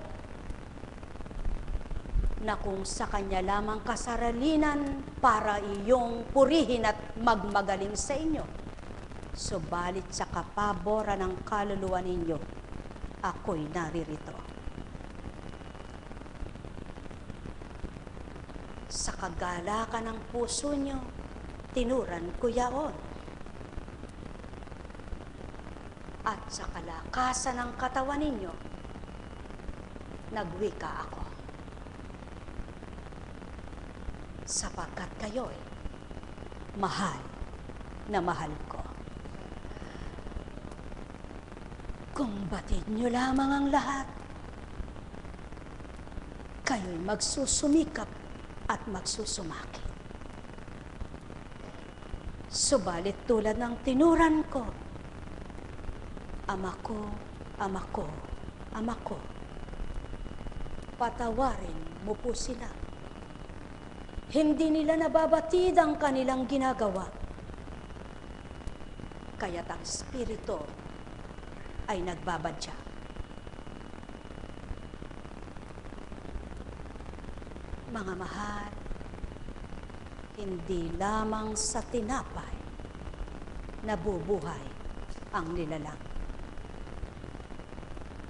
na kung sa kanya lamang kasaralinan para iyong purihin at magmagaling sa inyo, subalit sa kapabora ng kaluluwa ninyo, ako'y naririto. Sa kagalakan ng puso nyo, tinuran ko yaon. At sa kalakasan ng katawan ninyo, nagwika ako. Sapagkat kayo'y mahal na mahal ko. Kung batid nyo lamang ang lahat, kayo'y magsusumikap at magsusumaki. Subalit tulad ng tinuran ko, Ama ko, Ama ko, Ama ko, patawarin mo po sila. Hindi nila nababatid ang kanilang ginagawa. Kaya't ang Espiritu ay nagbabadya. Mga mahal, hindi lamang sa tinapay nabubuhay ang nilalang.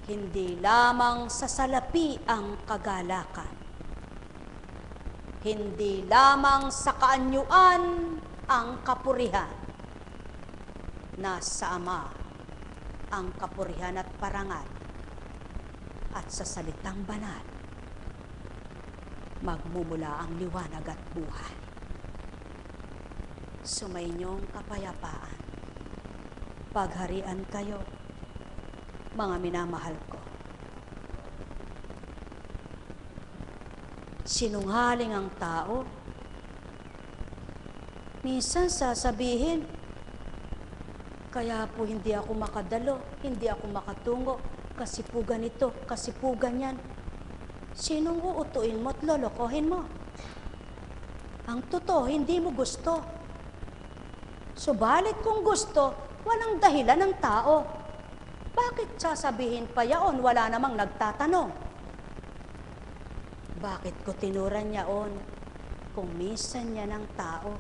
Hindi lamang sa salapi ang kagalakan. Hindi lamang sa kaanyuan ang kapurihan. Nasa Ama ang kapurihan at parangal, at sa salitang banal magmumula ang liwanag at buhay. Sumainyong kapayapaan. Pagharian kayo, mga minamahal ko. Sinungaling ang tao. Minsan sasabihin, kaya po hindi ako makadalo, hindi ako makatungo, kasi po ganito, kasi po ganyan. Sinong uutuin mo at lolokohin mo? Ang totoo, hindi mo gusto. Subalit kung gusto, walang dahilan ng tao. Bakit sasabihin pa yaon? Wala namang nagtatanong. Bakit ko tinuran yaon? Kung minsan niya ng tao,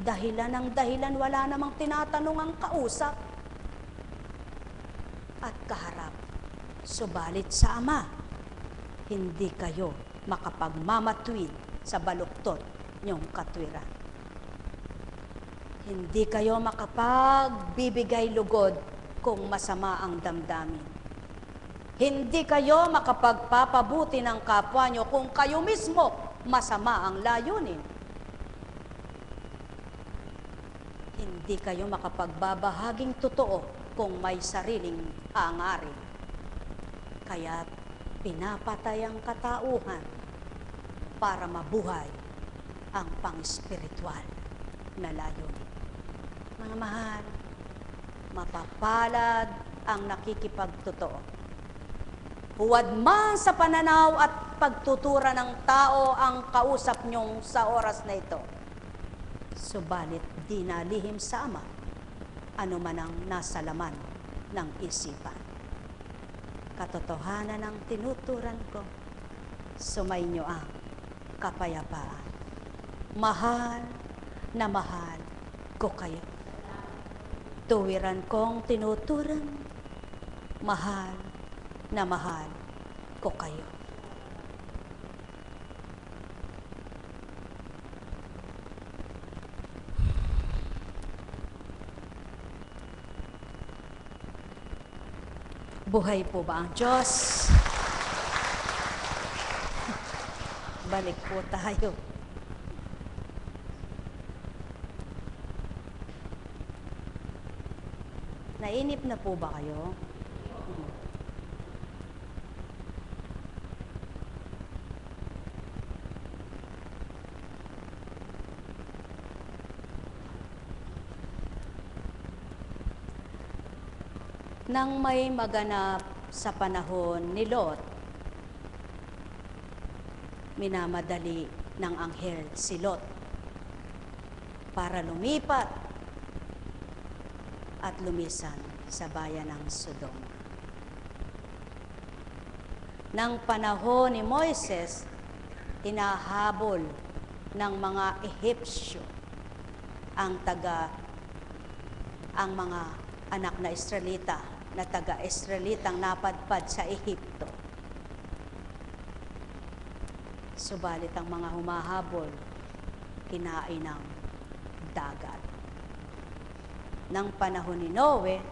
dahilan ng dahilan, wala namang tinatanong ang kausap at kaharap. Subalit sa Ama, hindi kayo makapagmamatwid sa baluktot niyong katwiran. Hindi kayo makapagbibigay lugod kung masama ang damdamin. Hindi kayo makapagpapabuti ng kapwa nyo kung kayo mismo masama ang layunin. Hindi kayo makapagbabahaging totoo kung may sariling hangarin. Kaya pinapatay ang katauhan para mabuhay ang pang-espiritual na layunin. Mga mahal, mapapalad ang nakikipagtotoo. Huwad man sa pananaw at pagtutura ng tao ang kausap nyong sa oras na ito. Subalit di nalihim sa Ama, ano man ang nasa laman ng isipan. Katotohanan ng tinuturan ko, sumainyo ang kapayapaan. Mahal na mahal ko kayo. Tuwiran kong tinuturan, mahal na mahal ko kayo. Buhay po ba ang Diyos? Balik po tayo. Nainip na po ba kayo? Nang may maganap sa panahon ni Lot, minamadali ng anghel si Lot para lumipat at lumisan sa bayan ng Sodom. Nang panahon ni Moises, hinahabol ng mga Ehipsyo ang mga anak na Israelita na taga-Israelitang napadpad sa Ehipto. Subalit ang mga humahabol, kinain ng dagat. Nang panahon ni Noe,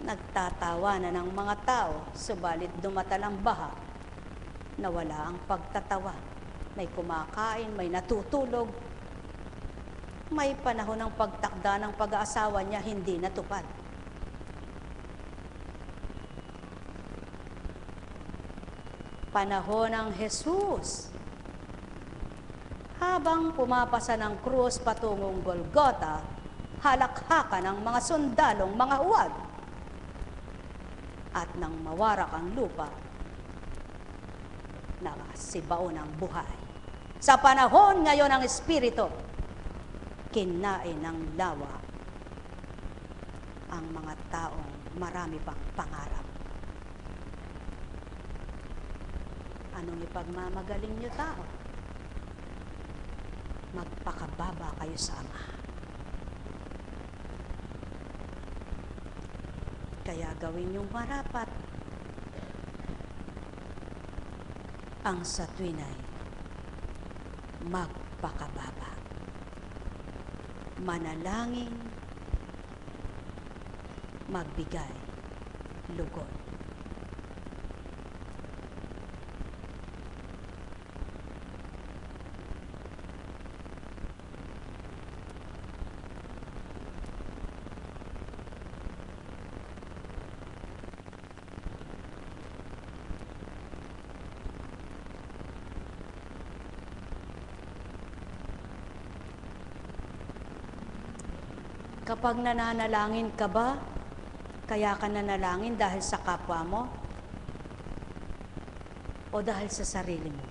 nagtatawa na ng mga tao, subalit dumatal ang baha, nawala ang pagtatawa. May kumakain, may natutulog. May panahon ng pagtakda ng pag-aasawa niya, hindi natupad. Panahon ng Jesus, habang pumapasa ng krus patungong Golgota, halakhakan ng mga sundalong mga huwad. At nang mawarak ang lupa, nakasibaon ang buhay. Sa panahon ngayon ng Espiritu, kinain ng lawa ang mga taong marami pang pangarap. Anong ipagmamagaling niyo tao? Magpakababa kayo sa Ama. Kaya gawin niyong marapat ang sa tuwinay magpakababa. Manalangin, magbigay, lugod. Kapag nananalangin ka ba, kaya ka nanalangin dahil sa kapwa mo? O dahil sa sarili mo?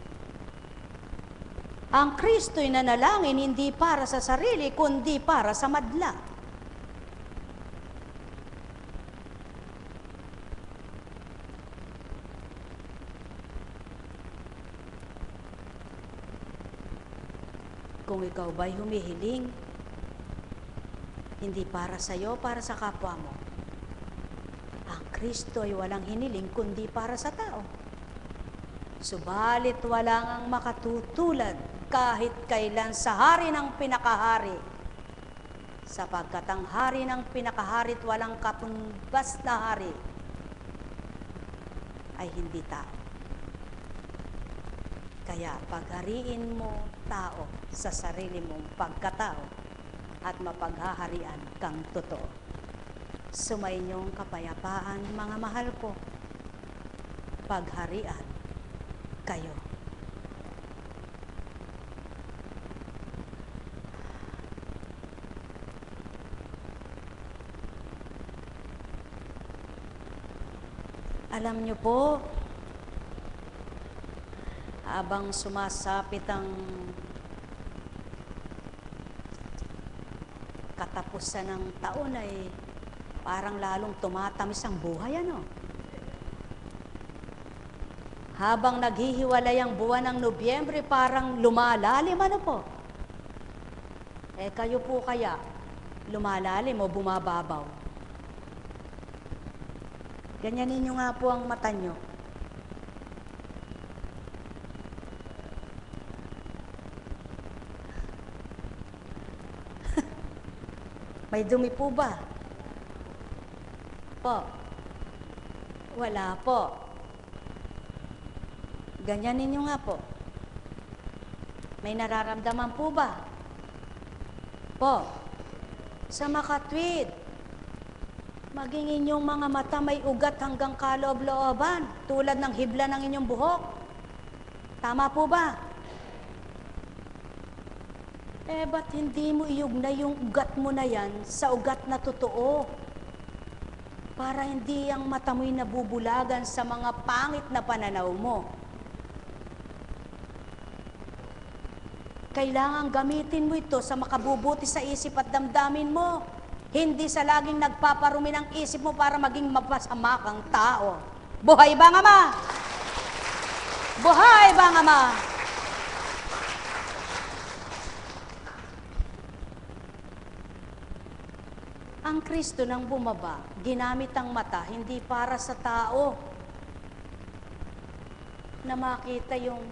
Ang Kristo'y nanalangin hindi para sa sarili, kundi para sa madla. Kung ikaw ba'y humihiling, hindi para sa iyo, para sa kapwa mo. Ang Kristo ay walang hiniling kundi para sa tao. Subalit walang ang makatutulad kahit kailan sa hari ng pinakahari. Sapagkat ang hari ng pinakahari't walang kapumbas na hari ay hindi tao. Kaya paghariin mo tao sa sarili mong pagkatao at mapaghaharian kang totoo. Sumainyong kapayapaan, mga mahal ko. Pagharian kayo. Alam niyo po, habang sumasapit ang katapusan ng taon ay parang lalong tumatamis ang buhay, ano? Habang naghihiwalay ang buwan ng Nobyembre, parang lumalalim, ano po? Kayo po kaya, lumalalim o bumababaw? Ganyanin nyo nga po ang mata nyo. May dumi po ba? Po. Wala po. Ganyanin nyo nga po. May nararamdaman po ba? Po. Sa makatwid, maging inyong mga mata may ugat hanggang kaloob-looban, tulad ng hibla ng inyong buhok. Tama po ba? Ba't hindi mo iyugnay yung ugat mo na yan sa ugat na totoo? Para hindi ang mata mo'y nabubulagan sa mga pangit na pananaw mo. Kailangan gamitin mo ito sa makabubuti sa isip at damdamin mo. Hindi sa laging nagpaparumi ng isip mo para maging mapasama kang tao. Buhay ba nga Ama? Buhay ba nga Ama? Ang Kristo nang bumaba, ginamit ang mata hindi para sa tao na makita yung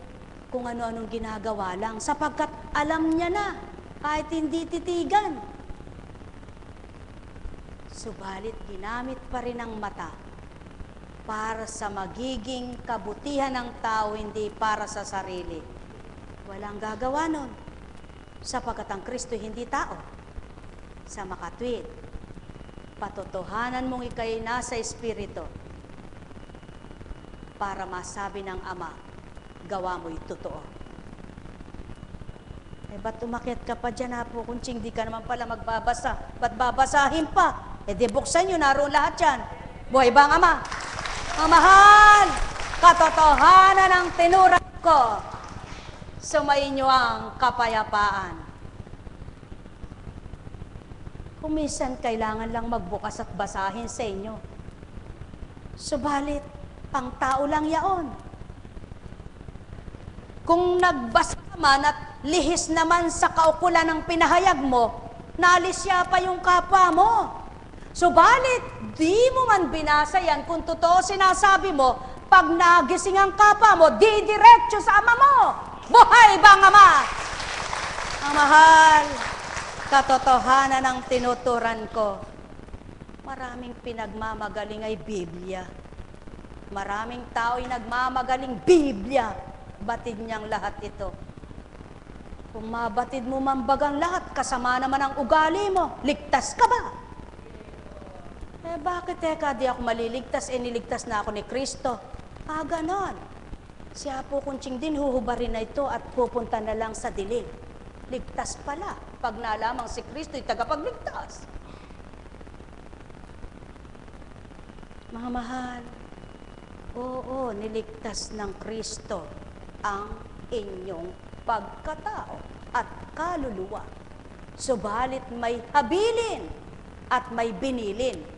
kung ano-anong ginagawa lang, sapagkat alam niya na, kahit hindi titigan. Subalit, ginamit pa rin ang mata para sa magiging kabutihan ng tao, hindi para sa sarili. Walang gagawa nun, sapagkat ang Kristo hindi tao. Sa makatwid, patotohanan mong ikay nasa Espiritu para masabi ng Ama, gawa mo'y totoo. Ba't umakyat ka pa dyan, Apo Kunching? Di ka naman pala magbabasa. Ba't babasahin pa? Di buksan nyo, naroon lahat yan. Buhay ba ang Ama? Ang mahal, katotohanan ng tinuran ko, sumayin nyo ang kapayapaan. Kung minsan kailangan lang magbukas at basahin sa inyo. Subalit, pang tao lang yaon. Kung nagbasa man at lihis naman sa kaukulan ng pinahayag mo, nalisya pa yung kapwa mo. Subalit, di mo man binasa yan kung totoo sinasabi mo, pag nagising ang kapwa mo, didiretso sa Ama mo. Buhay ba ang Ama? Ang mahal, katotohanan ng tinuturan ko. Maraming pinagmamagaling ay Biblia. Maraming tao'y nagmamagaling Biblia. Batid niyang lahat ito. Kung mabatid mo mambagang lahat, kasama naman ang ugali mo, ligtas ka ba? Bakit di ako maliligtas? Niligtas na ako ni Kristo. Ganon. Si Apo Kunching din huhubarin na ito at pupunta na lang sa dilim. Ligtas pala pag nalamang si Kristo'y tagapagligtas. Mga mahal, oo, niligtas ng Kristo ang inyong pagkatao at kaluluwa. Subalit may habilin at may binilin.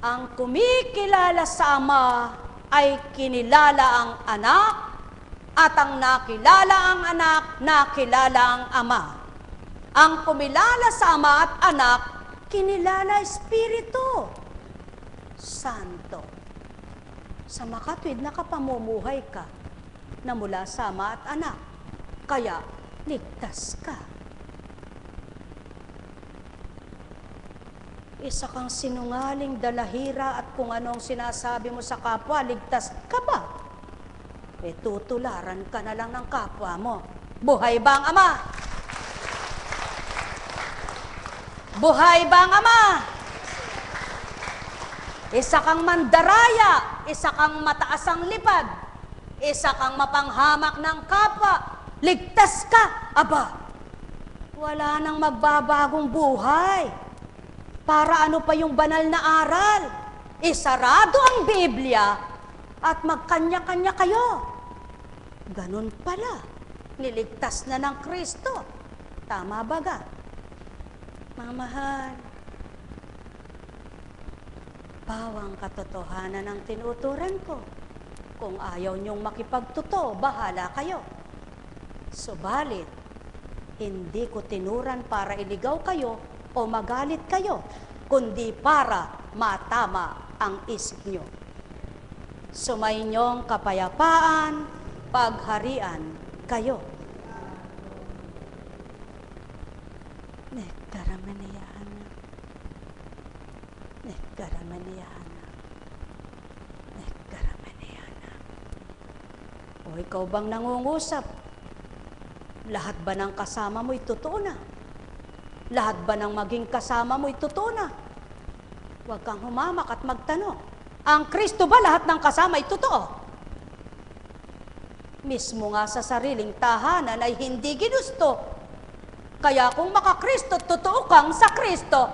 Ang kumikilala sa Ama ay kinilala ang anak, at ang nakilala ang anak, nakilala ang Ama. Ang kumilala sa Ama at anak, kinilala Espiritu Santo. Sa makatwid, nakapamumuhay ka na mula sa Ama at anak. Kaya, ligtas ka. Isa kang sinungaling, dalahira at kung anong sinasabi mo sa kapwa, ligtas ka ba? Tutularan ka na lang ng kapwa mo. Buhay ba ang Ama? Buhay ba ang Ama? Isa kang mandaraya, isa kang mataas ang lipad, isa kang mapanghamak ng kapwa, ligtas ka, aba, wala nang magbabagong buhay. Para ano pa yung banal na aral? Isarado ang Biblia at magkanya-kanya kayo. Ganun pala, niligtas na ng Kristo. Tama ba ga? Mga mahal, bawang katotohanan ang tinuturan ko. Kung ayaw niyong makipagtotoo, bahala kayo. Subalit, hindi ko tinuran para iligaw kayo o magalit kayo, kundi para matama ang isip nyo. Sumainyong kapayapaan, pagharian kayo. Nagkaramaniyana. Nagkaramaniyana. Nagkaramaniyana. O ikaw bang nangungusap? Lahat ba ng kasama mo'y totoo na? Lahat ba ng maging kasama mo'y totoo na? Huwag kang humamak at magtanong. Ang Kristo ba lahat ng kasama ay totoo? Mismo nga sa sariling tahanan ay hindi ginusto. Kaya kung makakristo, totoo kang sa Kristo.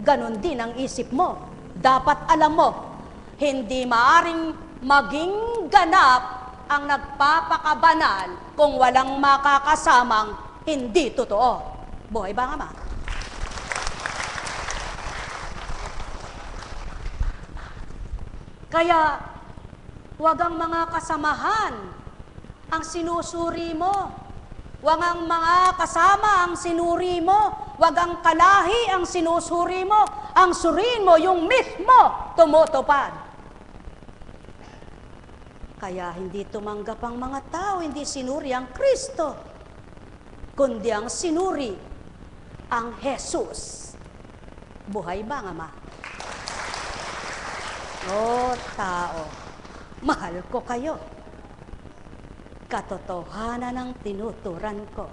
Ganon din ang isip mo. Dapat alam mo, hindi maaring maging ganap ang nagpapakabanal kung walang makakasamang hindi totoo. Buhay ba nga ma? Kaya, wag ang mga kasamahan ang sinusuri mo. Wag ang mga kasama ang sinuri mo. Wag ang kalahi ang sinusuri mo. Ang suriin mo, yung mismo tumutupad. Kaya hindi tumanggap ang mga tao, hindi sinuri ang Kristo, kundi ang sinuri ang Jesus. Buhay ba nga ma? O tao, mahal ko kayo. Katotohanan ang tinuturan ko.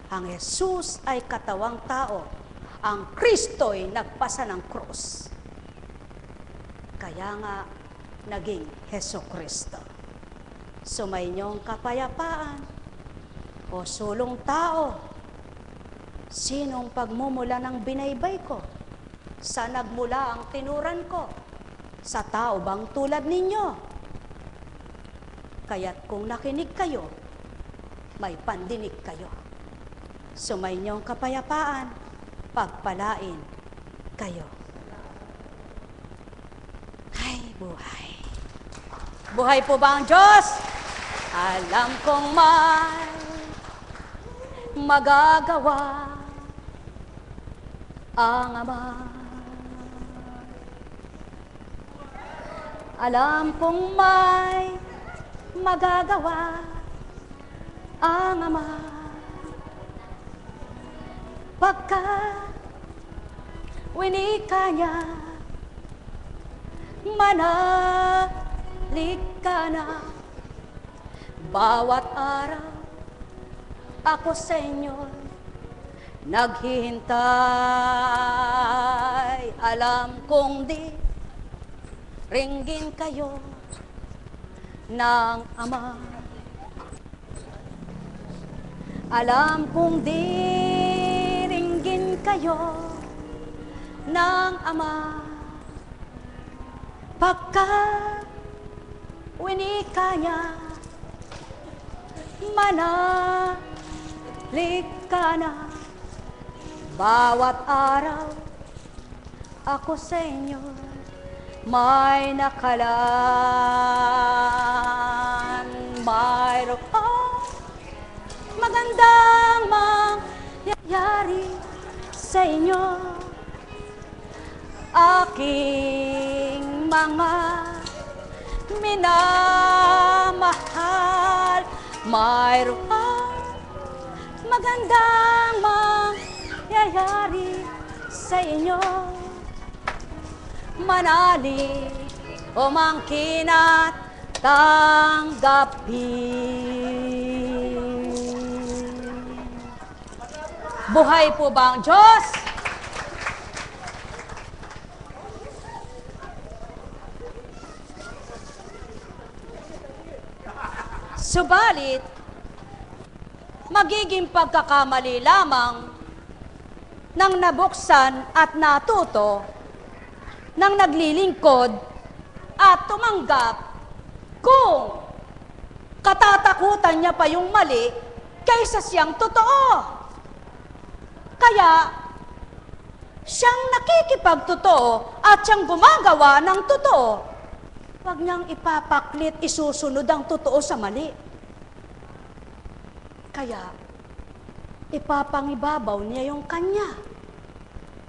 Ang Jesus ay katawang tao. Ang Kristo'y nagpasa ng krus. Kaya nga, naging Heso Kristo. Sumainyong kapayapaan o sulong tao. Sinong pagmumula ng binaybay ko? Saan nagmula ang tinuran ko? Sa tao bang tulad ninyo? Kaya't kung nakinig kayo, may pandinig kayo. Sumainyong kapayapaan, pagpalain kayo. Ay, buhay. Buhay po ba ang Diyos? Alam kong may magagawa ang Ama. Alam kong may magagawa ang Ama. Pagkat winika niya, manalik ka na. Bawat araw ako sa inyo naghihintay. Alam kong di ringgin kayo ng Ama. Alam kong di ringgin kayo ng Ama. Pagkat winika niya, manalik ka na. Bawat araw ako sa inyo may nakalaan. Mayroon magandang mangyayari sa inyo. Aking mga minamahal, mayroon magandang mangyayari sa inyo. Manalig o mangkin at tanggapin. Buhay po ba ang Diyos? Subalit, magiging pagkakamali lamang ng nabuksan at natuto ng naglilingkod at tumanggap kung katatakutan niya pa yung mali kaysa siyang totoo. Kaya, siyang nakikipagtotoo at siyang gumagawa ng totoo, huwag niyang ipapaklit, isusunod ang totoo sa mali. Kaya, ipapangibabaw niya yung kanya.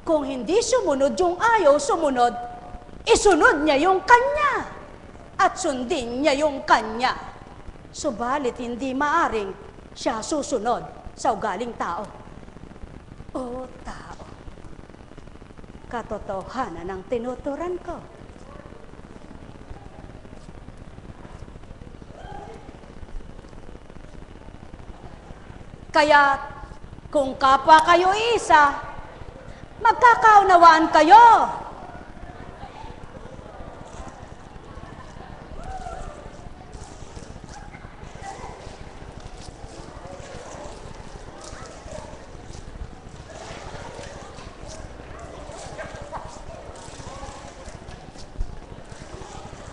Kung hindi sumunod yung ayaw sumunod, isunod niya yung kanya at sundin niya yung kanya. Subalit hindi maaring siya susunod sa ugaling tao. O tao, katotohanan ang tinuturan ko. Kaya kung kapwa kayo isa, magkakaunawaan kayo.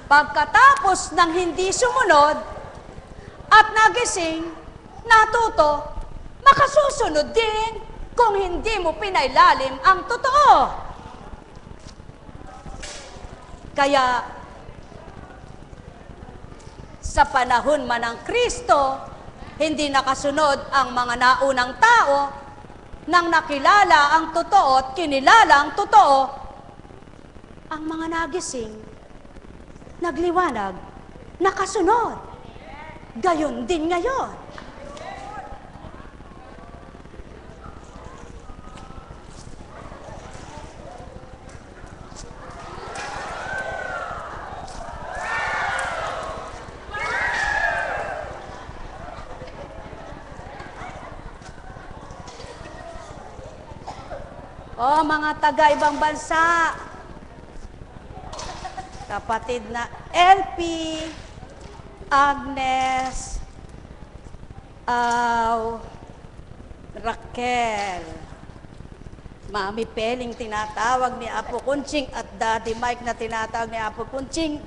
Pagkatapos ng hindi sumunod at nagising, natuto, makasusunod din kung hindi mo pinailalim ang totoo. Kaya, sa panahon man ng Kristo, hindi nakasunod ang mga naunang tao nang nakilala ang totoo at kinilala ang totoo. Ang mga nagising, nagliwanag, nakasunod. Gayon din ngayon. O mga taga-ibang bansa, kapatid na LP, Agnes, Raquel, Mami Peling tinatawag ni Apo Kunching at Daddy Mike na tinatawag ni Apo Kunching,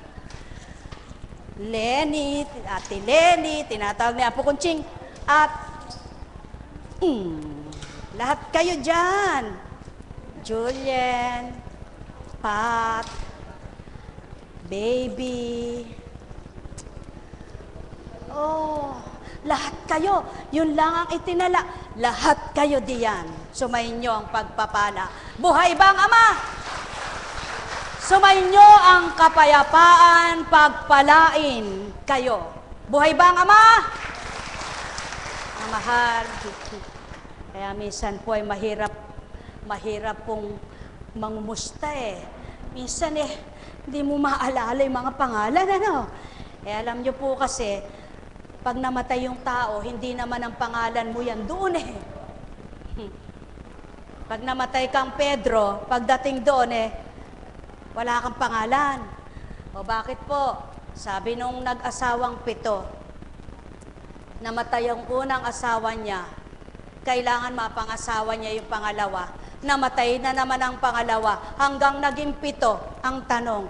Lenny, Ate Lenny, tinatawag ni Apo Kunching, at lahat kayo dyan, Julian, Pat, Baby, oh, lahat kayo, yun lang ang itinala. Lahat kayo diyan, sumainyo ang pagpapala. Buhay bang Ama? Sumainyo ang kapayapaan, pagpalain kayo. Buhay bang Ama? Ang mahal, kaya minsan po ay mahirap pong mangumusta eh. Minsan hindi mo maalala yung mga pangalan, ano? Alam nyo po kasi, pag namatay yung tao, hindi naman ang pangalan mo yan doon eh. Pag namatay kang Pedro, pagdating doon wala kang pangalan. O bakit po? Sabi nung nag-asawang 7, namatay ang unang asawa niya, kailangan mapangasawa niya yung pangalawa. Namatay na naman ang pangalawa, hanggang naging 7. Ang tanong,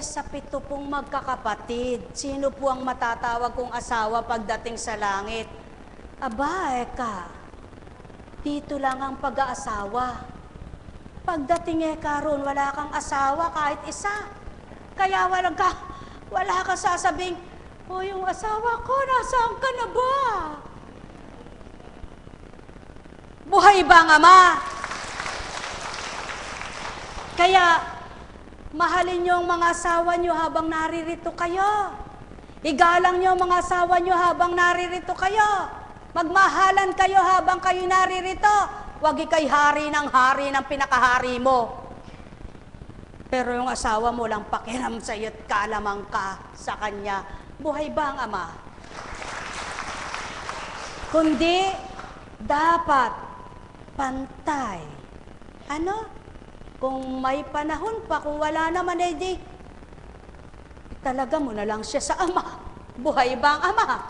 sa 7 pong magkakapatid, sino po ang matatawag kong asawa pagdating sa langit? Aba, dito lang ang pag-aasawa. Pagdating karon, wala kang asawa kahit isa. Kaya wala ka sasabing, o yung asawa ko, nasaan ka na ba? Buhay bang Ama? Kaya, mahalin niyo ang mga asawa niyo habang naririto kayo. Igalang niyo ang mga asawa niyo habang naririto kayo. Magmahalan kayo habang kayo naririto. Huwag ikay hari ng pinakahari mo. Pero yung asawa mo lang pakiram sa iyo at kaalamang ka sa kanya. Buhay ba ang Ama? Kundi, dapat pantay. Ano? Kung may panahon pa, kung wala naman, talaga mo na lang siya sa Ama. Buhay ba ang Ama?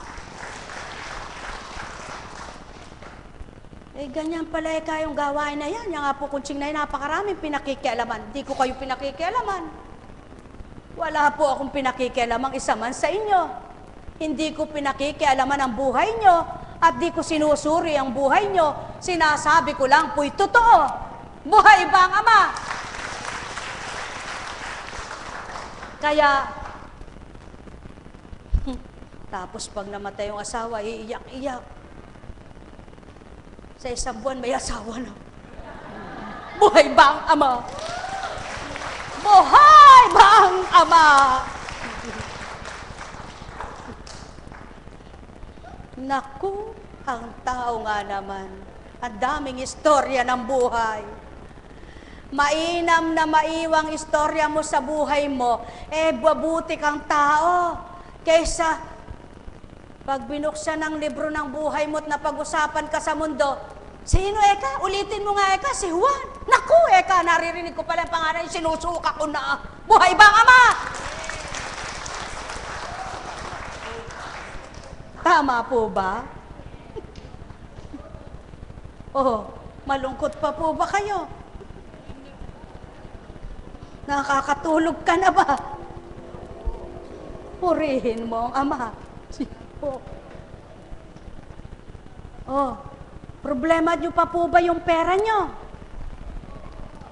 Ganyan pala kayong gawain na yan. Yung Apo Kunching na yun, napakaraming pinakikialaman. Hindi ko kayo pinakikialaman. Wala po akong pinakikialaman isa man sa inyo. Hindi ko pinakikialaman ang buhay nyo at di ko sinusuri ang buhay nyo. Sinasabi ko lang po'y totoo. Buhay ba ang Ama? Kaya, tapos pag namatay yung asawa, iiyak-iyak. Sa isang buwan, may asawa na. Buhay ba ang Ama? Buhay! ang ama. Naku, ang tao nga naman, ang daming istorya ng buhay. Mainam na maiwang istorya mo sa buhay mo, babuti kang tao. Kaysa pag binuksan ng libro ng buhay mo at napag-usapan ka sa mundo, sino eka? Ulitin mo nga eka, si Juan. Naku, eka, naririnig ko pala ang pangalan, sinusuka ko na. Buhay bang ama? Tama po ba? Oh, malungkot pa po ba kayo? Nakakatulog ka na ba? Purihin mo ang ama. Oh, problema nyo pa po ba yung pera nyo?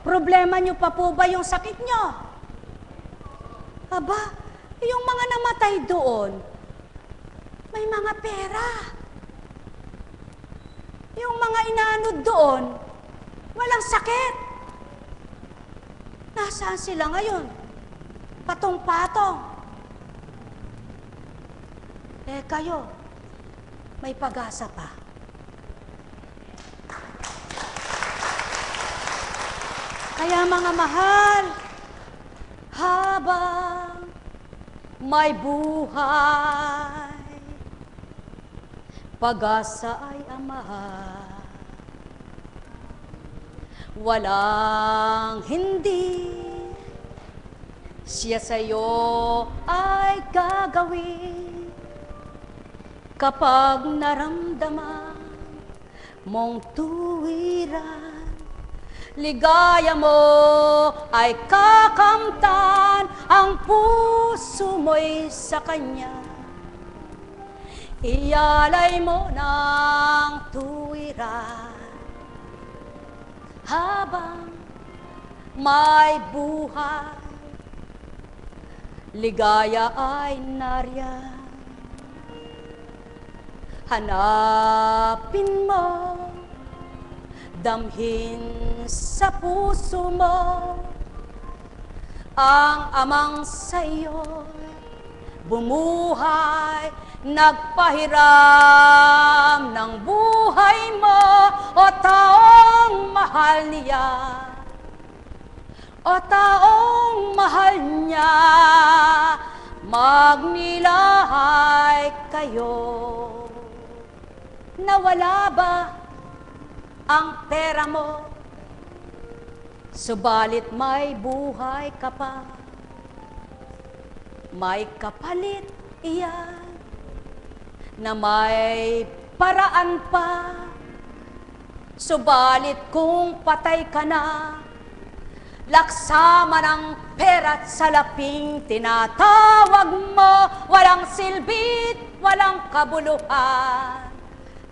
Problema nyo pa po ba yung sakit nyo? Aba, yung mga namatay doon, may mga pera. Yung mga inaanod doon, walang sakit. Nasaan sila ngayon? Patong-patong. Kayo, may pag-asa pa. Kaya mga mahal, habang may buhay, pag-asa ay ama. Walang hindi siya sa'yo ay gagawin kapag naramdaman mong tuwiran. Ligaya mo ay kakamtan, ang puso mo'y sa kanya. Iyalay mo ng tuwiran habang may buhay. Ligaya ay nariyan. Hanapin mo, damhin sa puso mo ang amang sa iyo bumuhay, nagpahiram ng buhay mo, o taong mahal niya, o taong mahal niya, magnilahay kayo. Nawala ba ang pera mo? Subalit may buhay ka pa. May kapalit iyan na may paraan pa. Subalit kung patay ka na, laksama ng pera't salaping tinatawag mo, walang silbit, walang kabuluhan,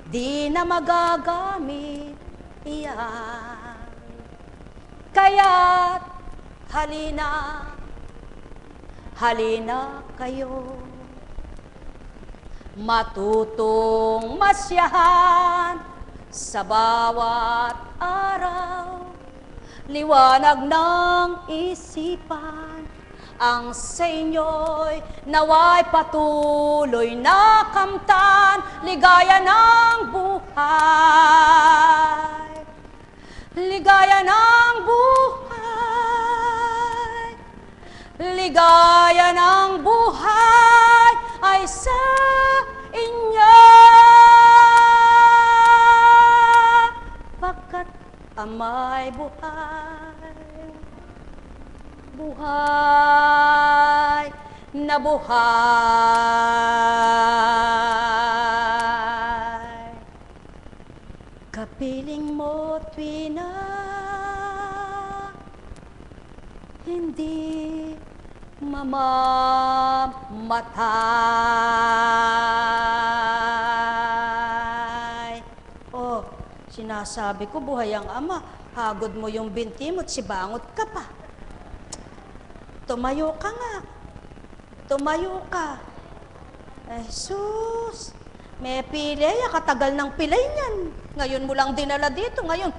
di na magagamit iyan. Kaya't halina, halina kayo, matutong masyahan sa bawat araw, liwanag ng isipan ang sa inyo'y naway patuloy na kamtan, ligaya ng buhay, ligaya ng buhay, ligaya ng buhay ay sa inyo. Pagkat amay buhay, buhay na buhay. Kapiling mo tuwina, hindi mamamatay. Oh, sinasabi ko, buhay ang ama. Hagod mo yung binti mo at sibangot ka pa. Tumayo ka nga. Tumayo ka. Jesus, may pilay, katagal ng pilay niyan. Ngayon mo lang dinala dito, ngayon.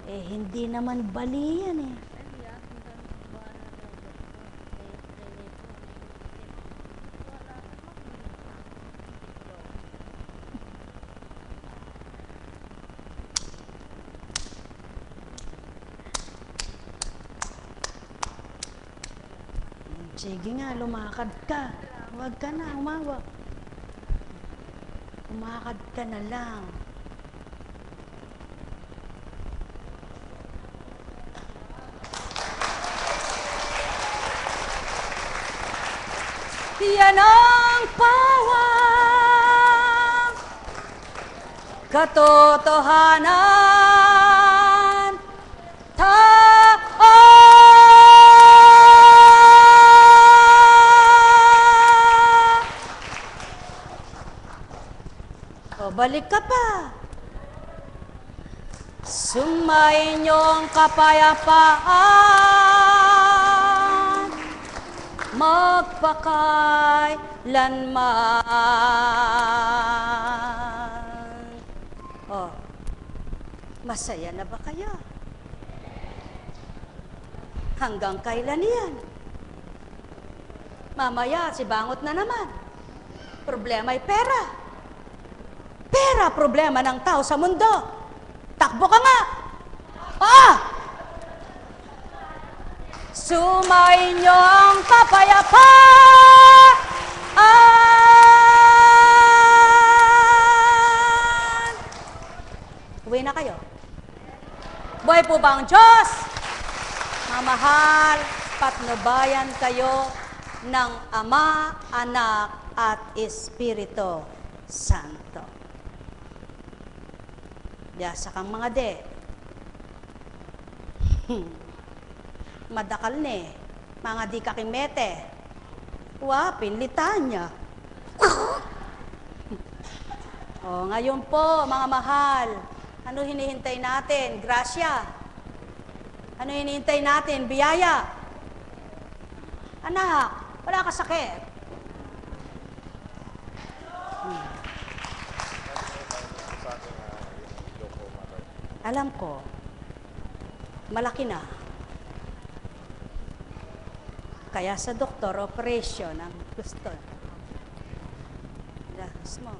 Eh, hindi naman bali yan eh. Sige nga, lumakad ka. Huwag ka na, umawa. Umakad ka na lang. Yan ang pawang katotohanan. O, balik ka pa. Sumayinyong kapayapaan, magpakailanman. O, masaya na ba kayo? Hanggang kailan yan? Mamaya, si bangot na naman. Problema ay pera. Pera, problema ng tao sa mundo. Takbo ka nga! Sumainyo ang kapayapaan! Uwi na kayo. Buhay po ba ang Diyos? Mamahal, patnubayan kayo ng Ama, Anak, at Espiritu Santo. Biyasa kang mga de. Madakal ne, mga di kakimete. Wapin, litanya. O, ngayon po, mga mahal, ano hinihintay natin? Grasya. Ano hinihintay natin? Biyaya. Anak, wala ka sakit. Alam ko, malaki na. Kaya sa doktor, operation ang gusto. Yes, mo.